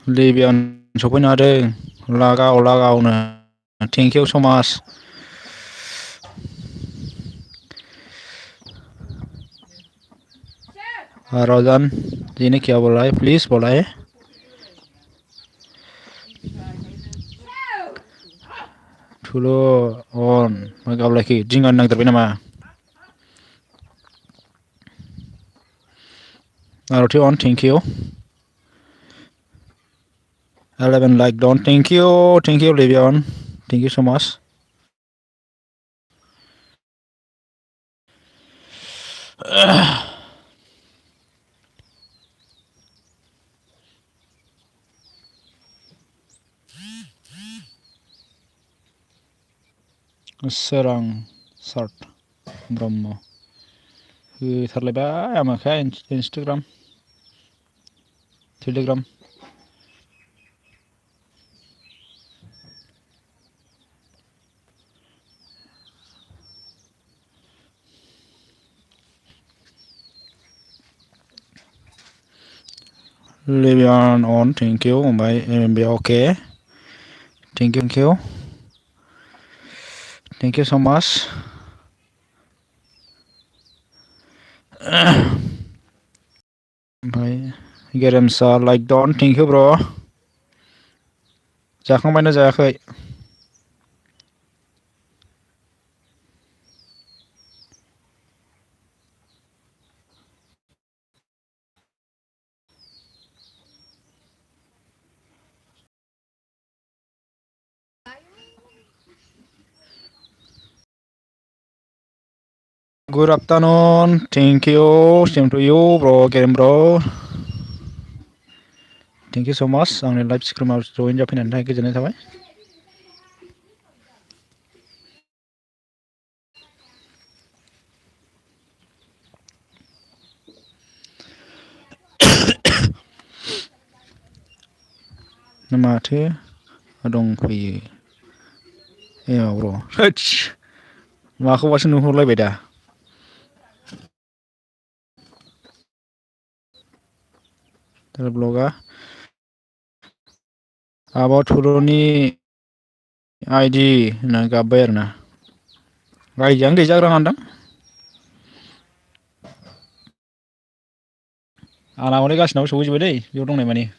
लिबियान सफैनो हादों लागावनो थैंक यू सो माच रजान जी ने क्या बोला है प्लीज बोला है ठुलो अन गाबलायखि जिंगानो नांदेरबाय नामा आरती अन thank you 11 like don't thank you Livion thank you so much सोरां सार्ट ब्रह्म होथारलायबाय आमाखाय Instagram Telegram Livion on thank you ओमफ्राय बे okay thank you so much ओमफ्राय गेरेमसा लाइक डन थेंक इउ ब्र जाखांबायना जायाखै Good afternoon thank you same to you bro Gerem bro thank you so much आंनि लाइभ स्ट्रिमाव जइन जाफैनायनि थाखाय गोजोननाय थाबाय माथो दंफैयो ए ब्र होदस माखौबासो नुहरलायबाय दा ब्लगा आबा थुलुनि आइदि होनना गाबबाय आरोना आइदियानो गैजाग्रा मानदां आंना हले गासिनावबो सहैजोब्बाय दै बेयाव दंनाय मानि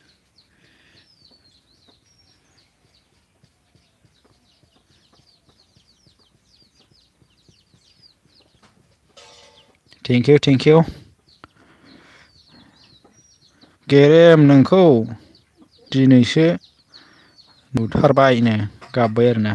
थेंक इउ गेरेम नोंखौ दिनैसो नुथारबायनो गाबबाय आरोना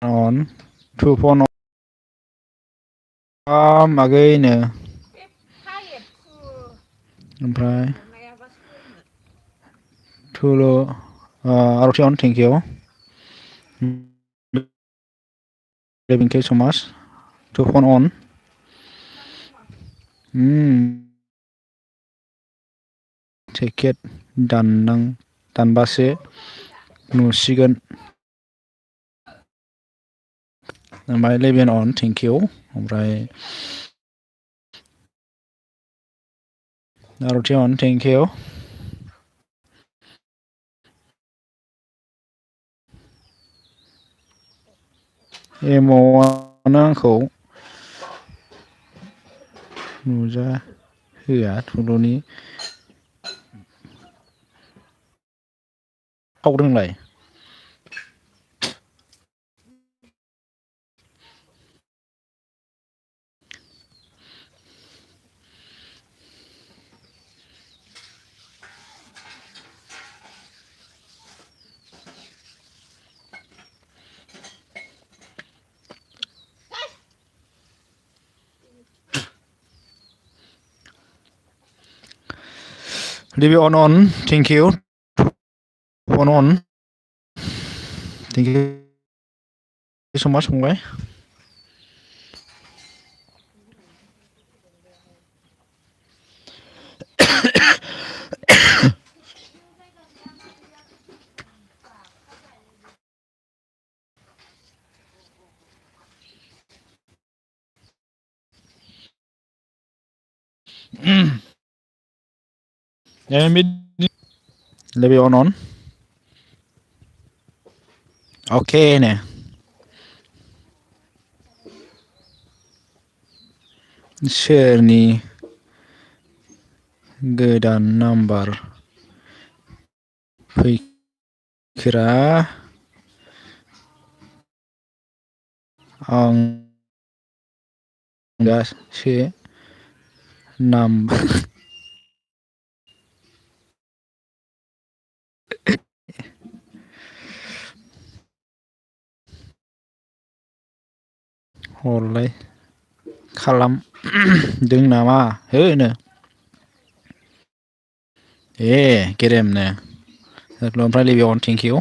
on 2 phone आगैनो बे फाइभ ओमफ्राय हरनायाबा सोरनो थुलु आरति अन thank you thank you so much to phone on ticket दानबासो नुसिगोन ओमफ्राय 11 on thank you ओमफ्राय आरति on thank you एमआनो आंखौ नुजा होआ थुलुनि खावदोंलाय Leave it on thank you phone on thank you so much फंबाय Leave it on okay नो सोरनि गोदान नाम्बार फैखोरा आं दासो नाम्बार हरलाय खालामदों नामा होनो गेरेमनो ओमफ्राय लेबे अन थेंक इउ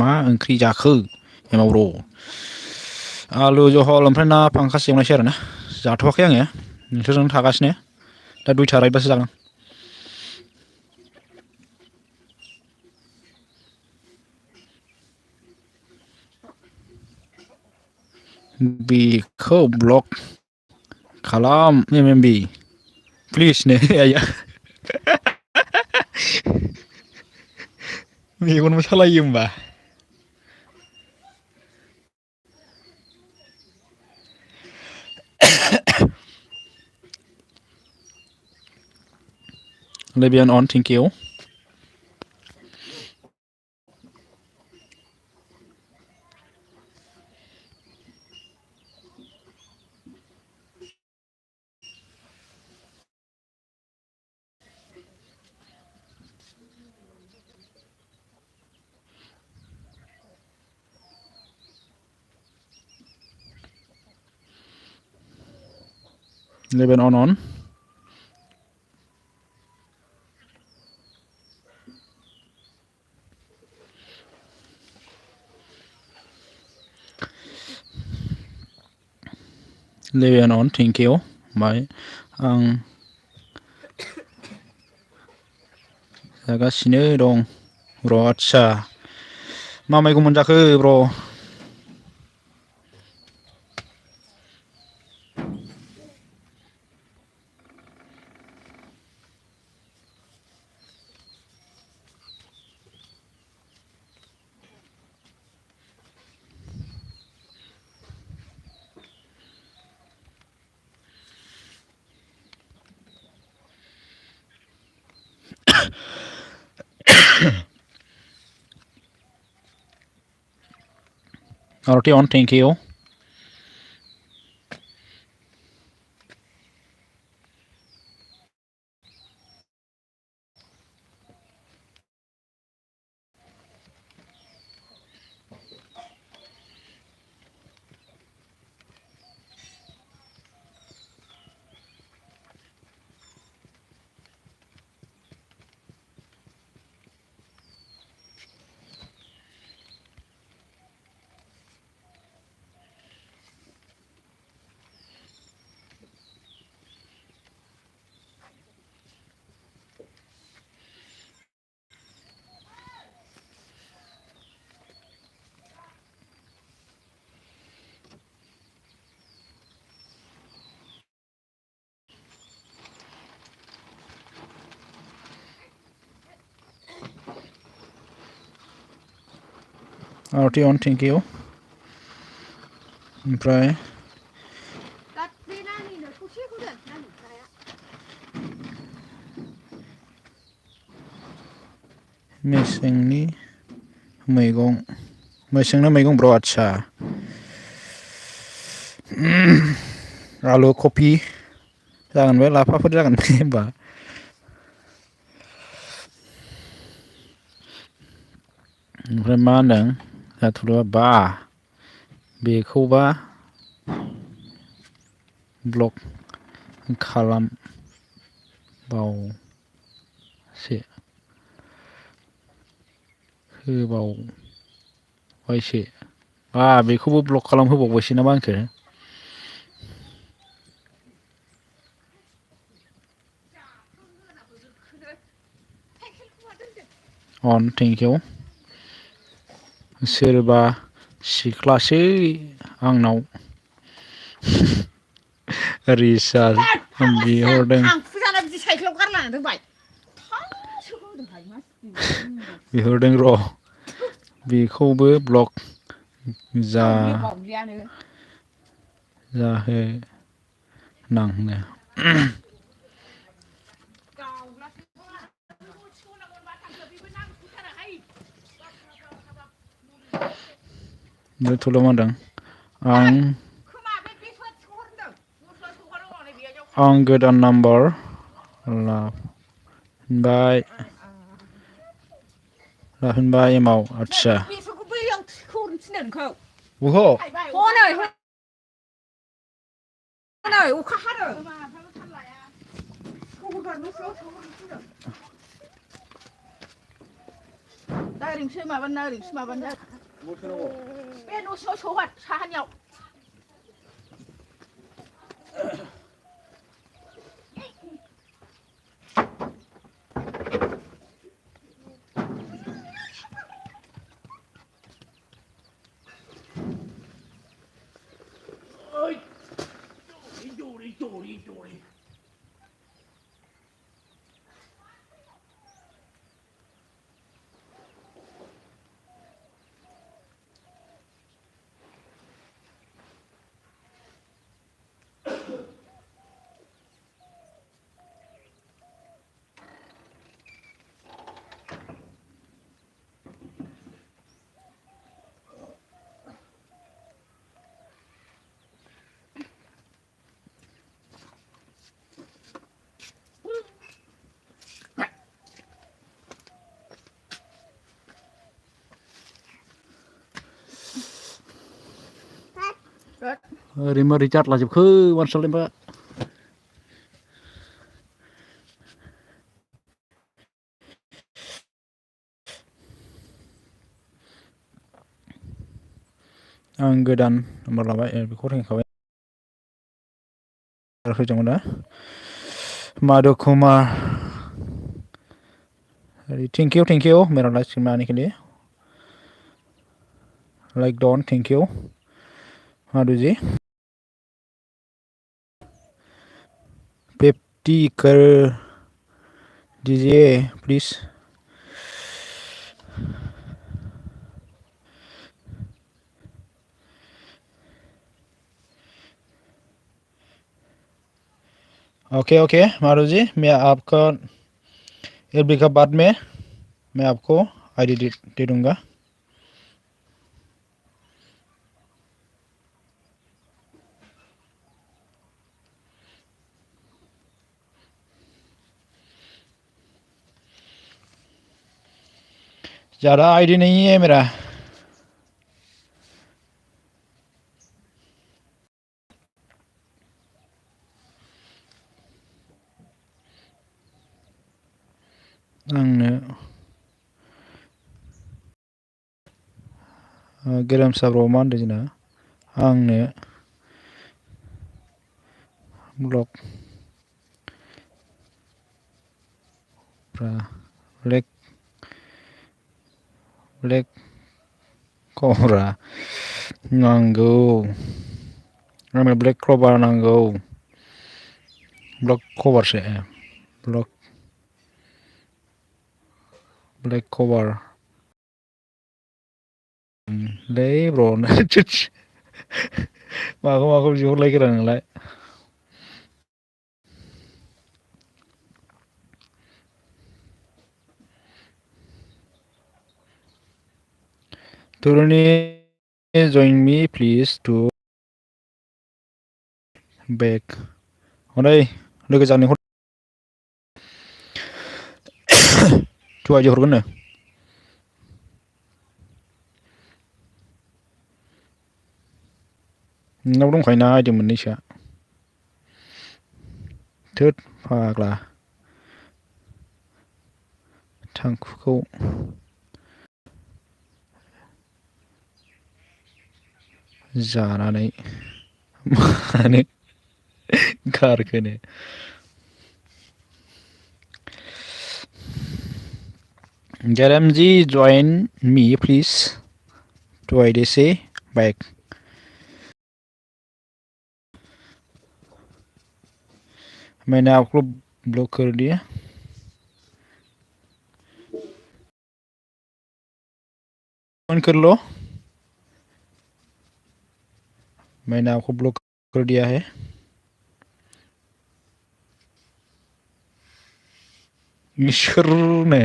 मा ओंख्रि जाखो एमाव र' आलु जहल ओमफ्राय ना फांखास एवनायसै आरोना जाथ'वाखै आङो नोंसोरजों थागासिनो दा 2ता राइटबासो जागोन बेखौ ब्लक खालाम MMB प्लिज नो आया मेगनबो सालायो होमबा लेबियान अन थेंक इउ लेबेन अन 11 on thank you ओमफ्राय आं जागासिनो दं र' आदसा मा मैगं मोनजाखो ब्र' आरति अन thank you RT on thank you ओमफ्राय दा बे नानिनो ससेखौ दोन नानि फिसाया मेसेंनि मैगं ब्र' आदसा आलु कफि जागोन बे लाफाफोर जागोन बे होमबा ओमफ्राय मा होनदों जाथ'ला बा बेखौबा ब्लक खालामबावसो होबावबायसो बेखौबो ब्लक खालामहोबावबायसो नामा आंखो अन थेंक इउ सोरबा सिख्लासो आंनाव रिसार्ज बिहरदों आं फुजाना बिदि साइकेलाव गारलाना दोनबाय बिहरदों र' बेखौबो ब्लक बावलियानो जाहोनांनो थुल' मा होनदों आं गोदान नाम्बार लाफिनबाय एमाव आदसा बेसरखौ बैयाव हरनो थिनदों नोंखौ बहा हनै अखा हादों दा ओरैनोसो माबानो बे न' सिङाव सौहाथ साहानियाव ओरै मारै जारलाजोबखो मानसियालाय मा आं गोदान नाम्बार लाबाय बेखौ रोंखाबाय होदोंमोन ना माधु कुमार थेंक इउ मेरा लाइक आने के लिए like done thank you Madhu जी 50 कर दीजिए प्लीज ओके माधु जी मैं आपका एक वीक बाद में मैं आपको आईडी दे दूंगा ज़्यादा आईडी नहीं है मेरा आंनो गेरेमसा ब्र मा होनदों जोंना आंनो ब्लक ब्लेक कब्रा नांगौ आंनो ब्लेक कभार नांगौ ब्लक कभारसो ब्लेक कभार लै ब्र' माखौ बिहरलायगोरा नोंलाय Toruni join me please to back हनै लोगो जानो हर थुवाजो हरगोननो नोंनाव दंखायोना आइदि मोननैसोआ थोद फाग्ला थांखुखौ जानानै मानो गारखोनो Garamji join me please to IDC back मैंने आपको ब्लॉक कर दिया ऑन कर लो मैंने आपको ब्लॉक कर दिया है इसोरनो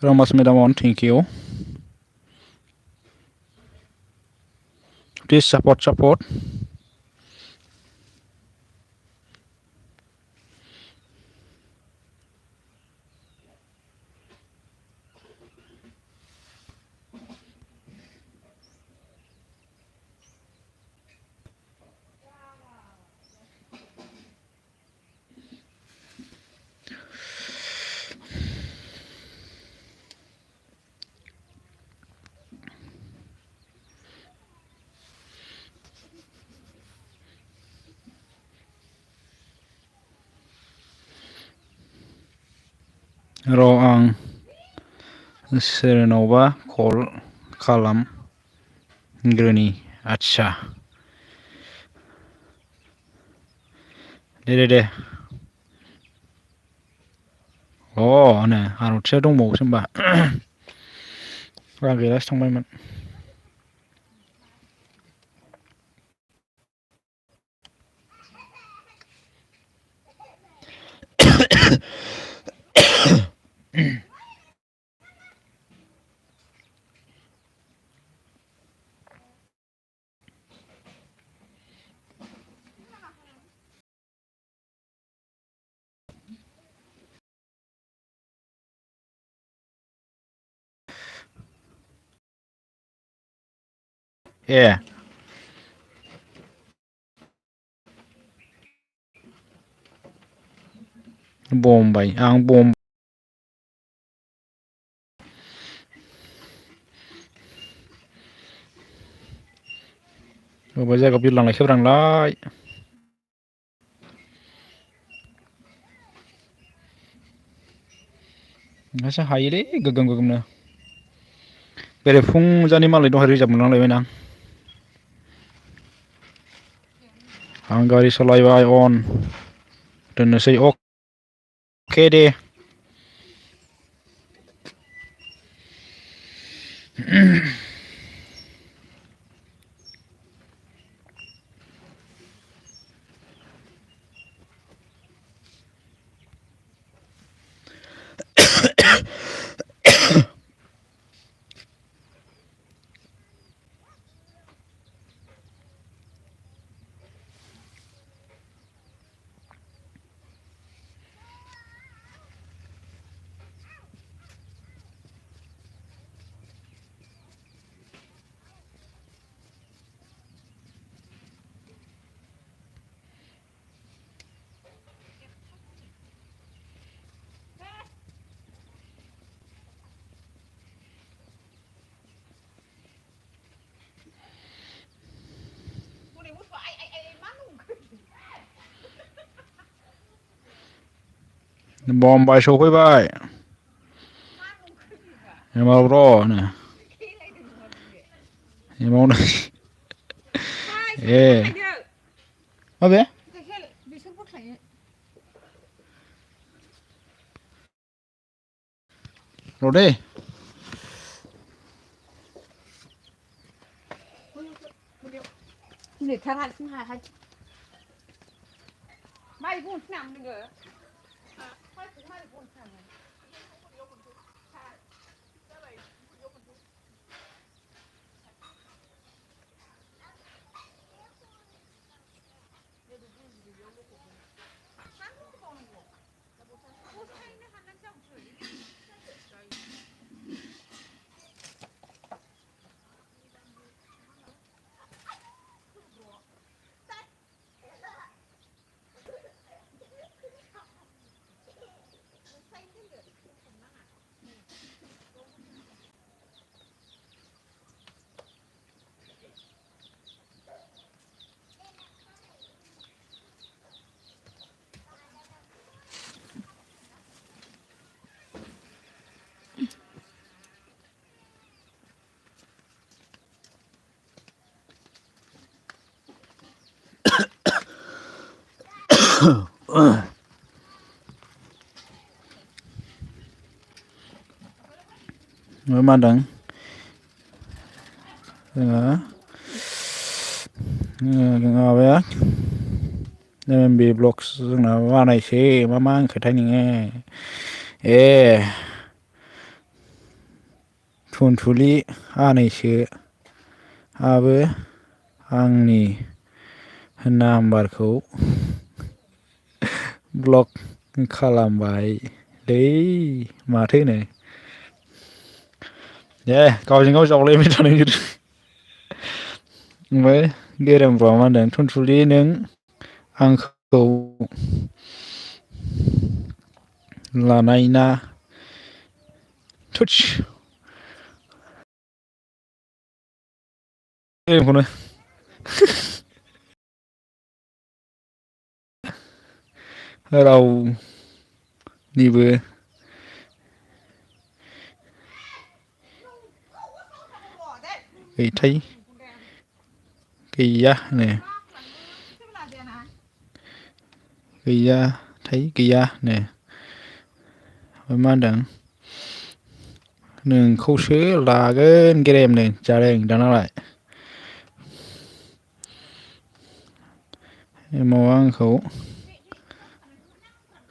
Ramas Medamon, thank you. Please support. र' आं सोरनावबा कल खालामग्रोनि आदसा दे नो आर'थिया दंबावोसो होमबा आं गैलासो थांबायमोन ए बम्बाइ आं बबे जायगायाव बिरलांनायसोब्रा आंलाय नोंहासो हायोलै गोगोमनो बेरेफुंजानि मालाय दहाय रिजार्भ मोनलांलायबायना आं गारि सालायबाय अन दोननोसै अके दे बम्बाइ सफैबाय एमाव र' नो एमाव ए माबे बिसोर बोख्लायो र' दे नेथार हारसिं हायाहाय माइ बनसो नामा नोङो माइखौ मारै बनसो नामा मा होनदों माबाया बे ब्लग्स जोंना बानायसै मा होनखोथाय नोङो ए थुनथुलि आनैसो आबो आंनि नाम्बारखौ ब्लक खालामबायलै माथो होनो दे गावजों गाव जावलायबाय थानो ओमफ्राय गेरेमब्रआ मा होनदों थुनथुलि नों आंखौ लानाय ना थुदस खौनो रावनिबो गैथाय गैया नो गैयाथाय गैया नो मा होनदों नोंखौसो लागोन गेरेमनो जादों दानालाय एमावा आंखौ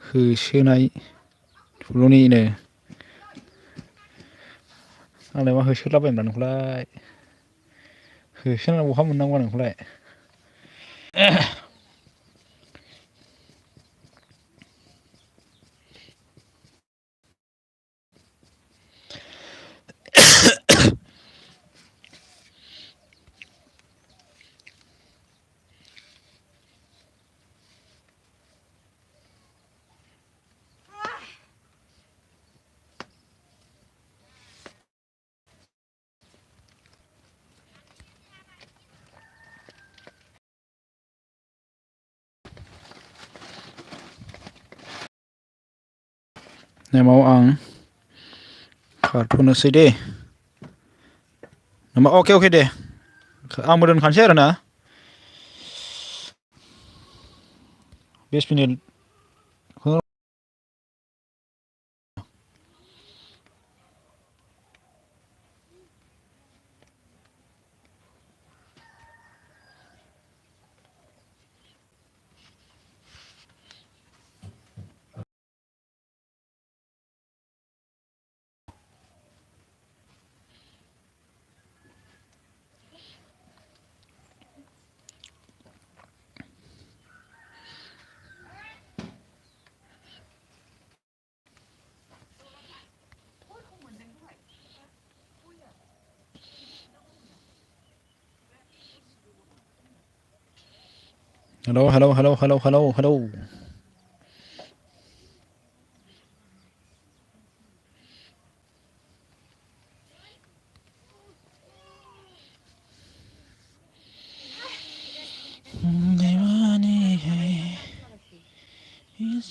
होसोनाय थुलुनिनो आंलाय मा होसोलाबायनोब्रा नोंखौलाय होसोनानै बहा मोननांगौ नोंखौलाय एमाव आं खारथ'नोसै दे नामा अके दे आंबो दोनखानोसै आरोना 20 मिनिट हेलौ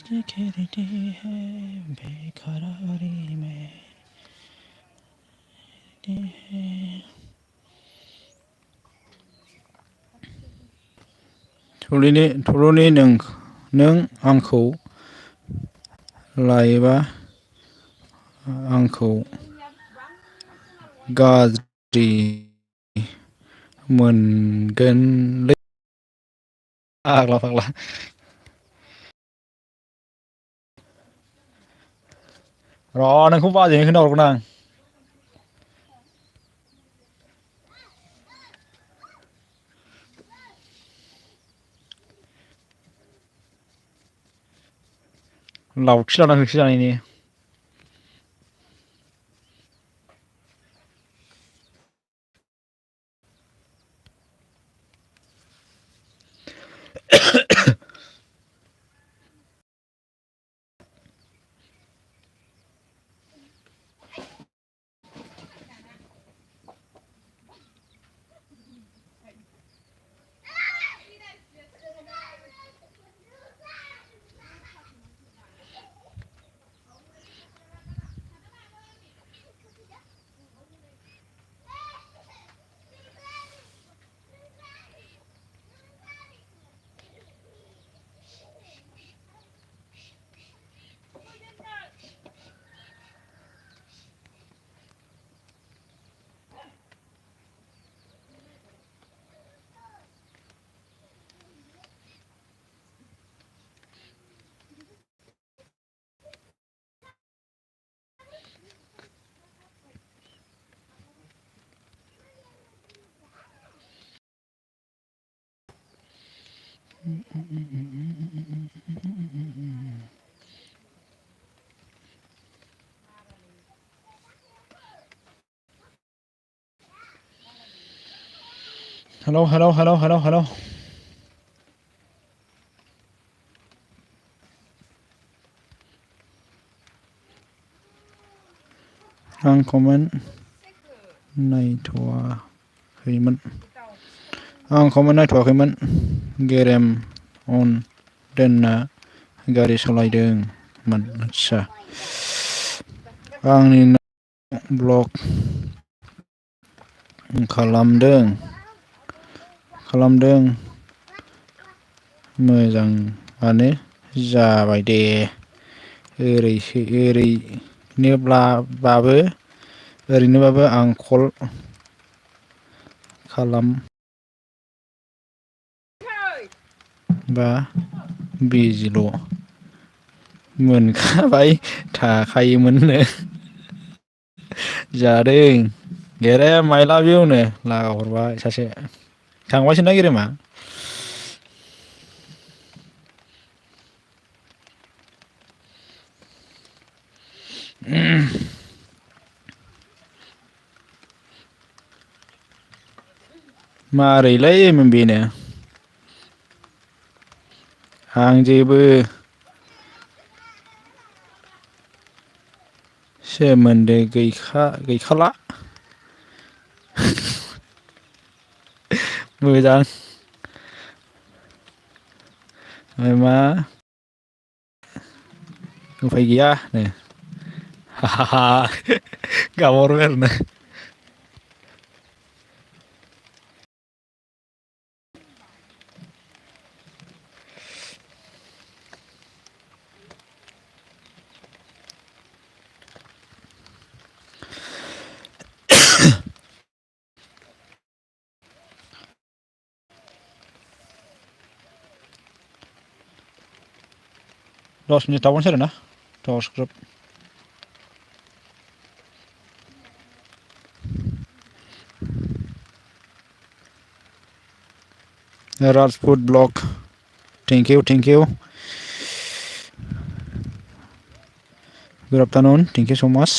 कहते हैं बेकरारी में थुलुनि नों आंखौ लायोबा आंखौ गाज्रि मोनगोनलै फाग्ला फाग्ला र' नोंखौ बाजैनो खोन्थाहरगोन आं लावथि लाना होसो जानायनि हेलौ आं कमेन्ट नायथ'वाखैमोन गेरेम अन दोनना गारि सालायदोंमोन आदसा आंनि ब्लग खालामदों मोजाङानो जाबाय दे ओरैनोबाबो आं कल खालामबा बिजिल' मोनखाबाय थाखायोमोननो जादों गेरेम आइ लाभ इउ नो लागायहरबाय सासे थांबायसो ना गेरेमा मारैलै बेनो आं जेबो सोमोन्दो गैखाला मोजां ओमफ्राय मा उफाय गैया नो गाबहरबाय आरोना दस मिनिट थाबावनोसै आरोना दस Rajput blog thank U good afternoon thank you so माच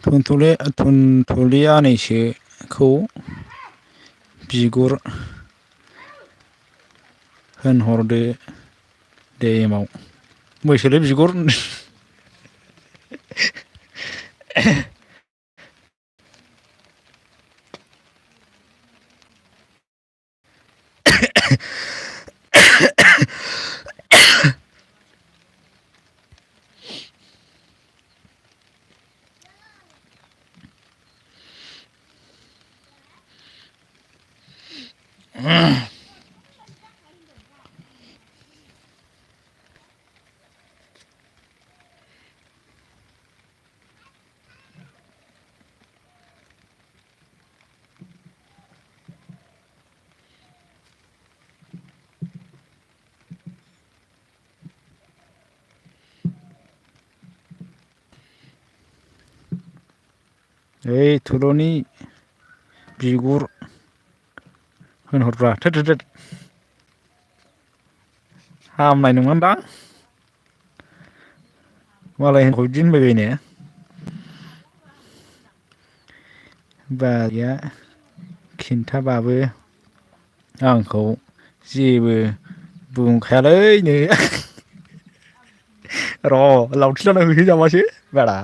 थुनथुलि आनैसोखौ बिगुर होनहरदो दे एमाव मैसोलै बिगुर ओइ थुलुनि बिगुर होनहरब्रा थोद थोद थोद हामनाय नङानदां मालाय बिदि होनबायबायनो बारिया खिन्थाबाबो आंखौ जेबो बुंखायालैनो र' लावथि लाना होसै नामासो बारा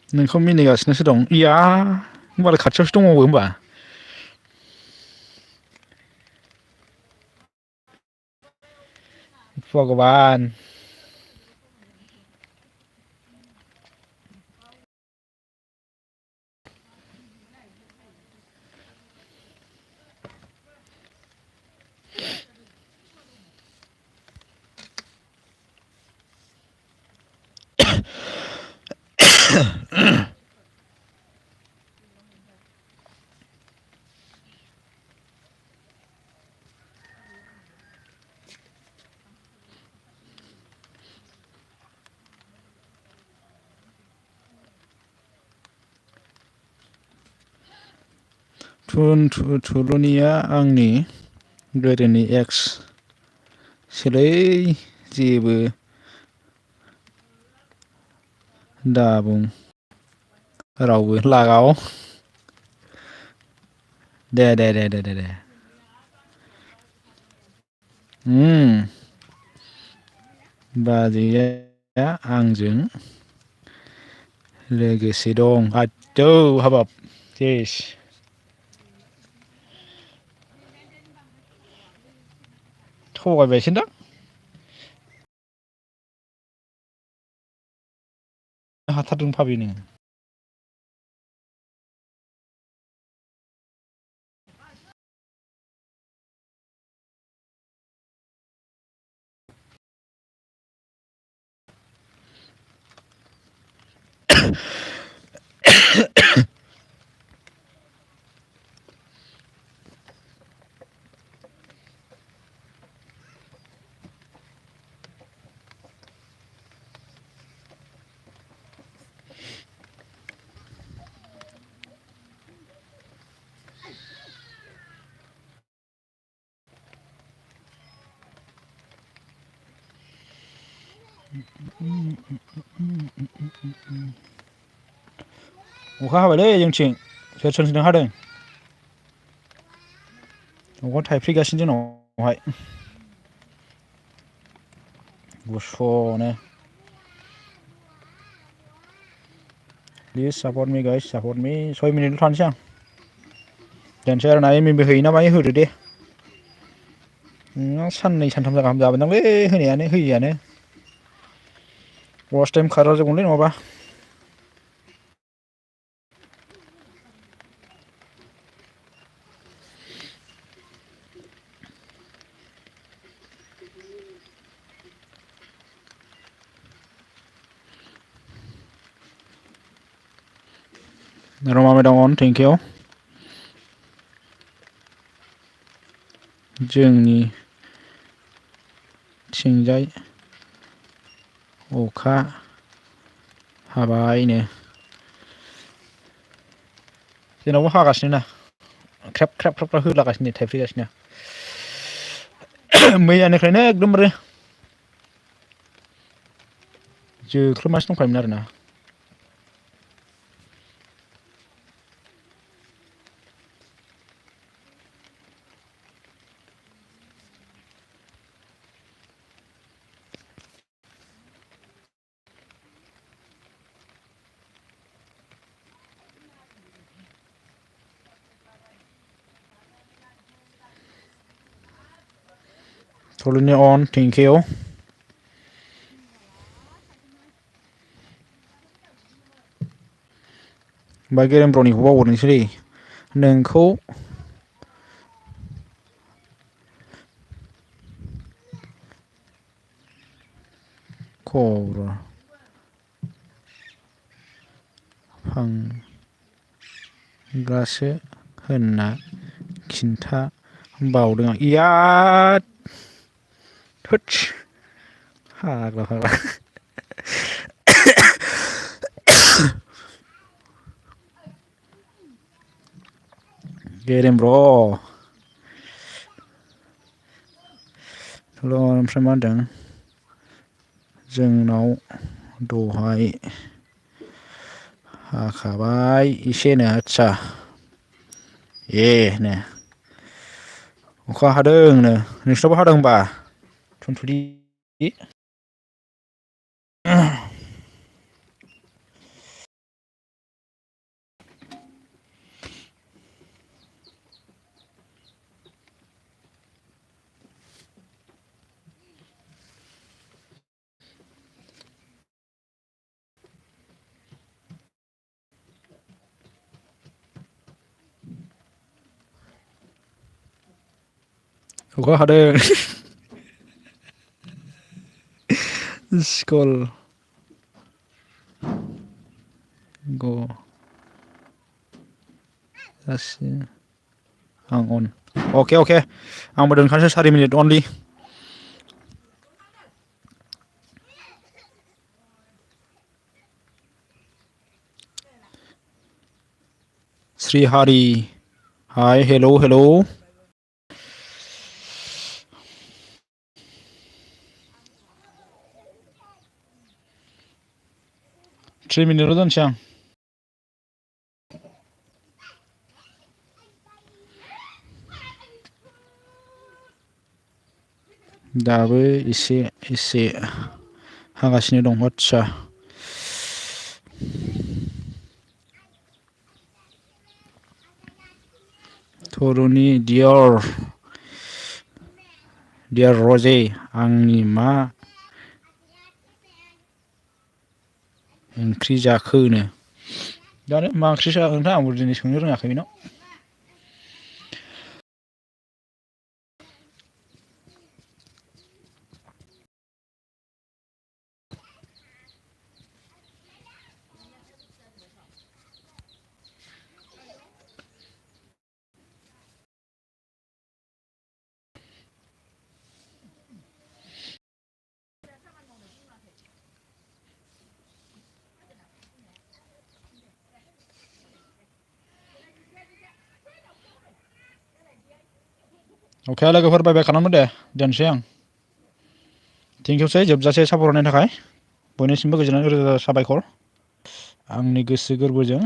नोंखौ मिनिगासिनोसो दं इया होमबालाय खाथियावसो दंबावो होमबा भगबान थुलुनिया आंनि गोदोनि एक्स सोलै जेबो दाबुं रावबो लागाव दे बाजैया आंजों लोगोसे दं आयदौ हाबाब सेस थगायबायसोदां हाथारदों भाबि नोङो अखा हाबायलै जोंथिं सोर सोरनिथिं हादों अखा थाइफ्रिगासिनो जोंनावहाय गुसुनो please support me guys support me 6 मिनिटल' थानोसै आं दोनसै आरो ना एमएमबि होयो ना मायो होदो दे साननै सानथाम गाहाम जाबायदांलै होयैआनो वाच टाइम खारला जोबगोनलै नङाबा Roma Medon, thank you. जोंनि थिंजाय अखा हाबायनो जोंनावबो हागासिनो ना ख्रेब ख्रेब ख्रेब होलागासिनो थाइफ्रिगासिनो मैयानिफ्रायनो एकदमबारे जोख्लोबगासिनो दंखायोमोन आरोना totally on thank you ओमफ्राय गेरेम ब्रनिखौ बावहरनोसै दै नोंखौ खबर फानग्रासो होनना खिन्था बावदों आं इयाद थोदस फाग्ला फाग्ला गेरेम ब्र ओमफ्राय मा होनदों जोंनाव दहाय हाखाबाय एसेनो आदसा ए नो अखा हादोंनो नोंसिनावबो हादों होनबा थुनथुलि अखा हादों स्कुल जासिगोन आं अन अके अके आंबो दोनखानोसै 4 मिनिट अनलि श्रीहारि हाय हेलौ हेलौ 3 मिनिटल' दोनसै आं दाबो एसे एसे हागासिनो दं आदसा थरुनि डियर रजे आंनि मा ओंख्रि जाखोनो दानो मा ओंख्रि जाखोथाय आंबो दिनै संनो रोङाखै बेनाव अके लोगोफोर बाय बाय खालामो दे दोनसै आं थेंकिउसै जोबजासे सापर्ट होनायनि थाखाय बयनिसिमबो गोजोननाय रोजा साबायखर आंनि गोसो गोरबोजों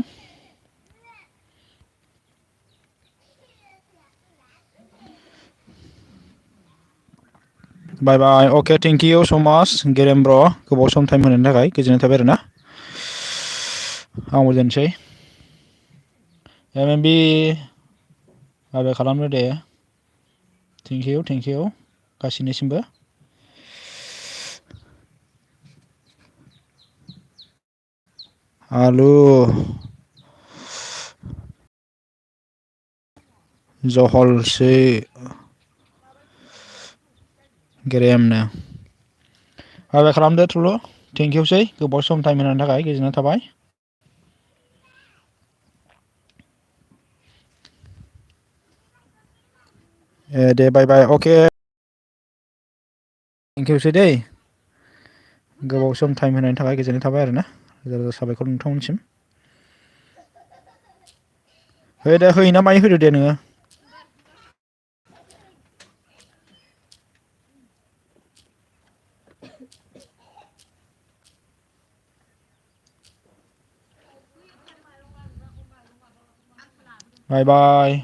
बाय बाय अके थेंक इउ सो माच गेरेम ब्र गोबाव सम टाइम होनायनि थाखाय गोजोननाय थाबाय आरोना आंबो दोनसै एमएमबि बाय बाय खालामदो दे थेंक इउ गासिनिसिमबो आलु जहलसो गेरेमनो बाय बाय खालामदो थुलु थेंकिउसै गोबाव सम टाइम होनायनि थाखाय गोजोननाय थाबाय दे बाय बाय अके थेंकिउसै दै गोबाव सम टाइम होनायनि थाखाय गोजोननाय थाबाय आरोना रोजा रोजा साबायखर नोंथांमोनसिम होयोना मायो होदो दे नोङो बाय बाय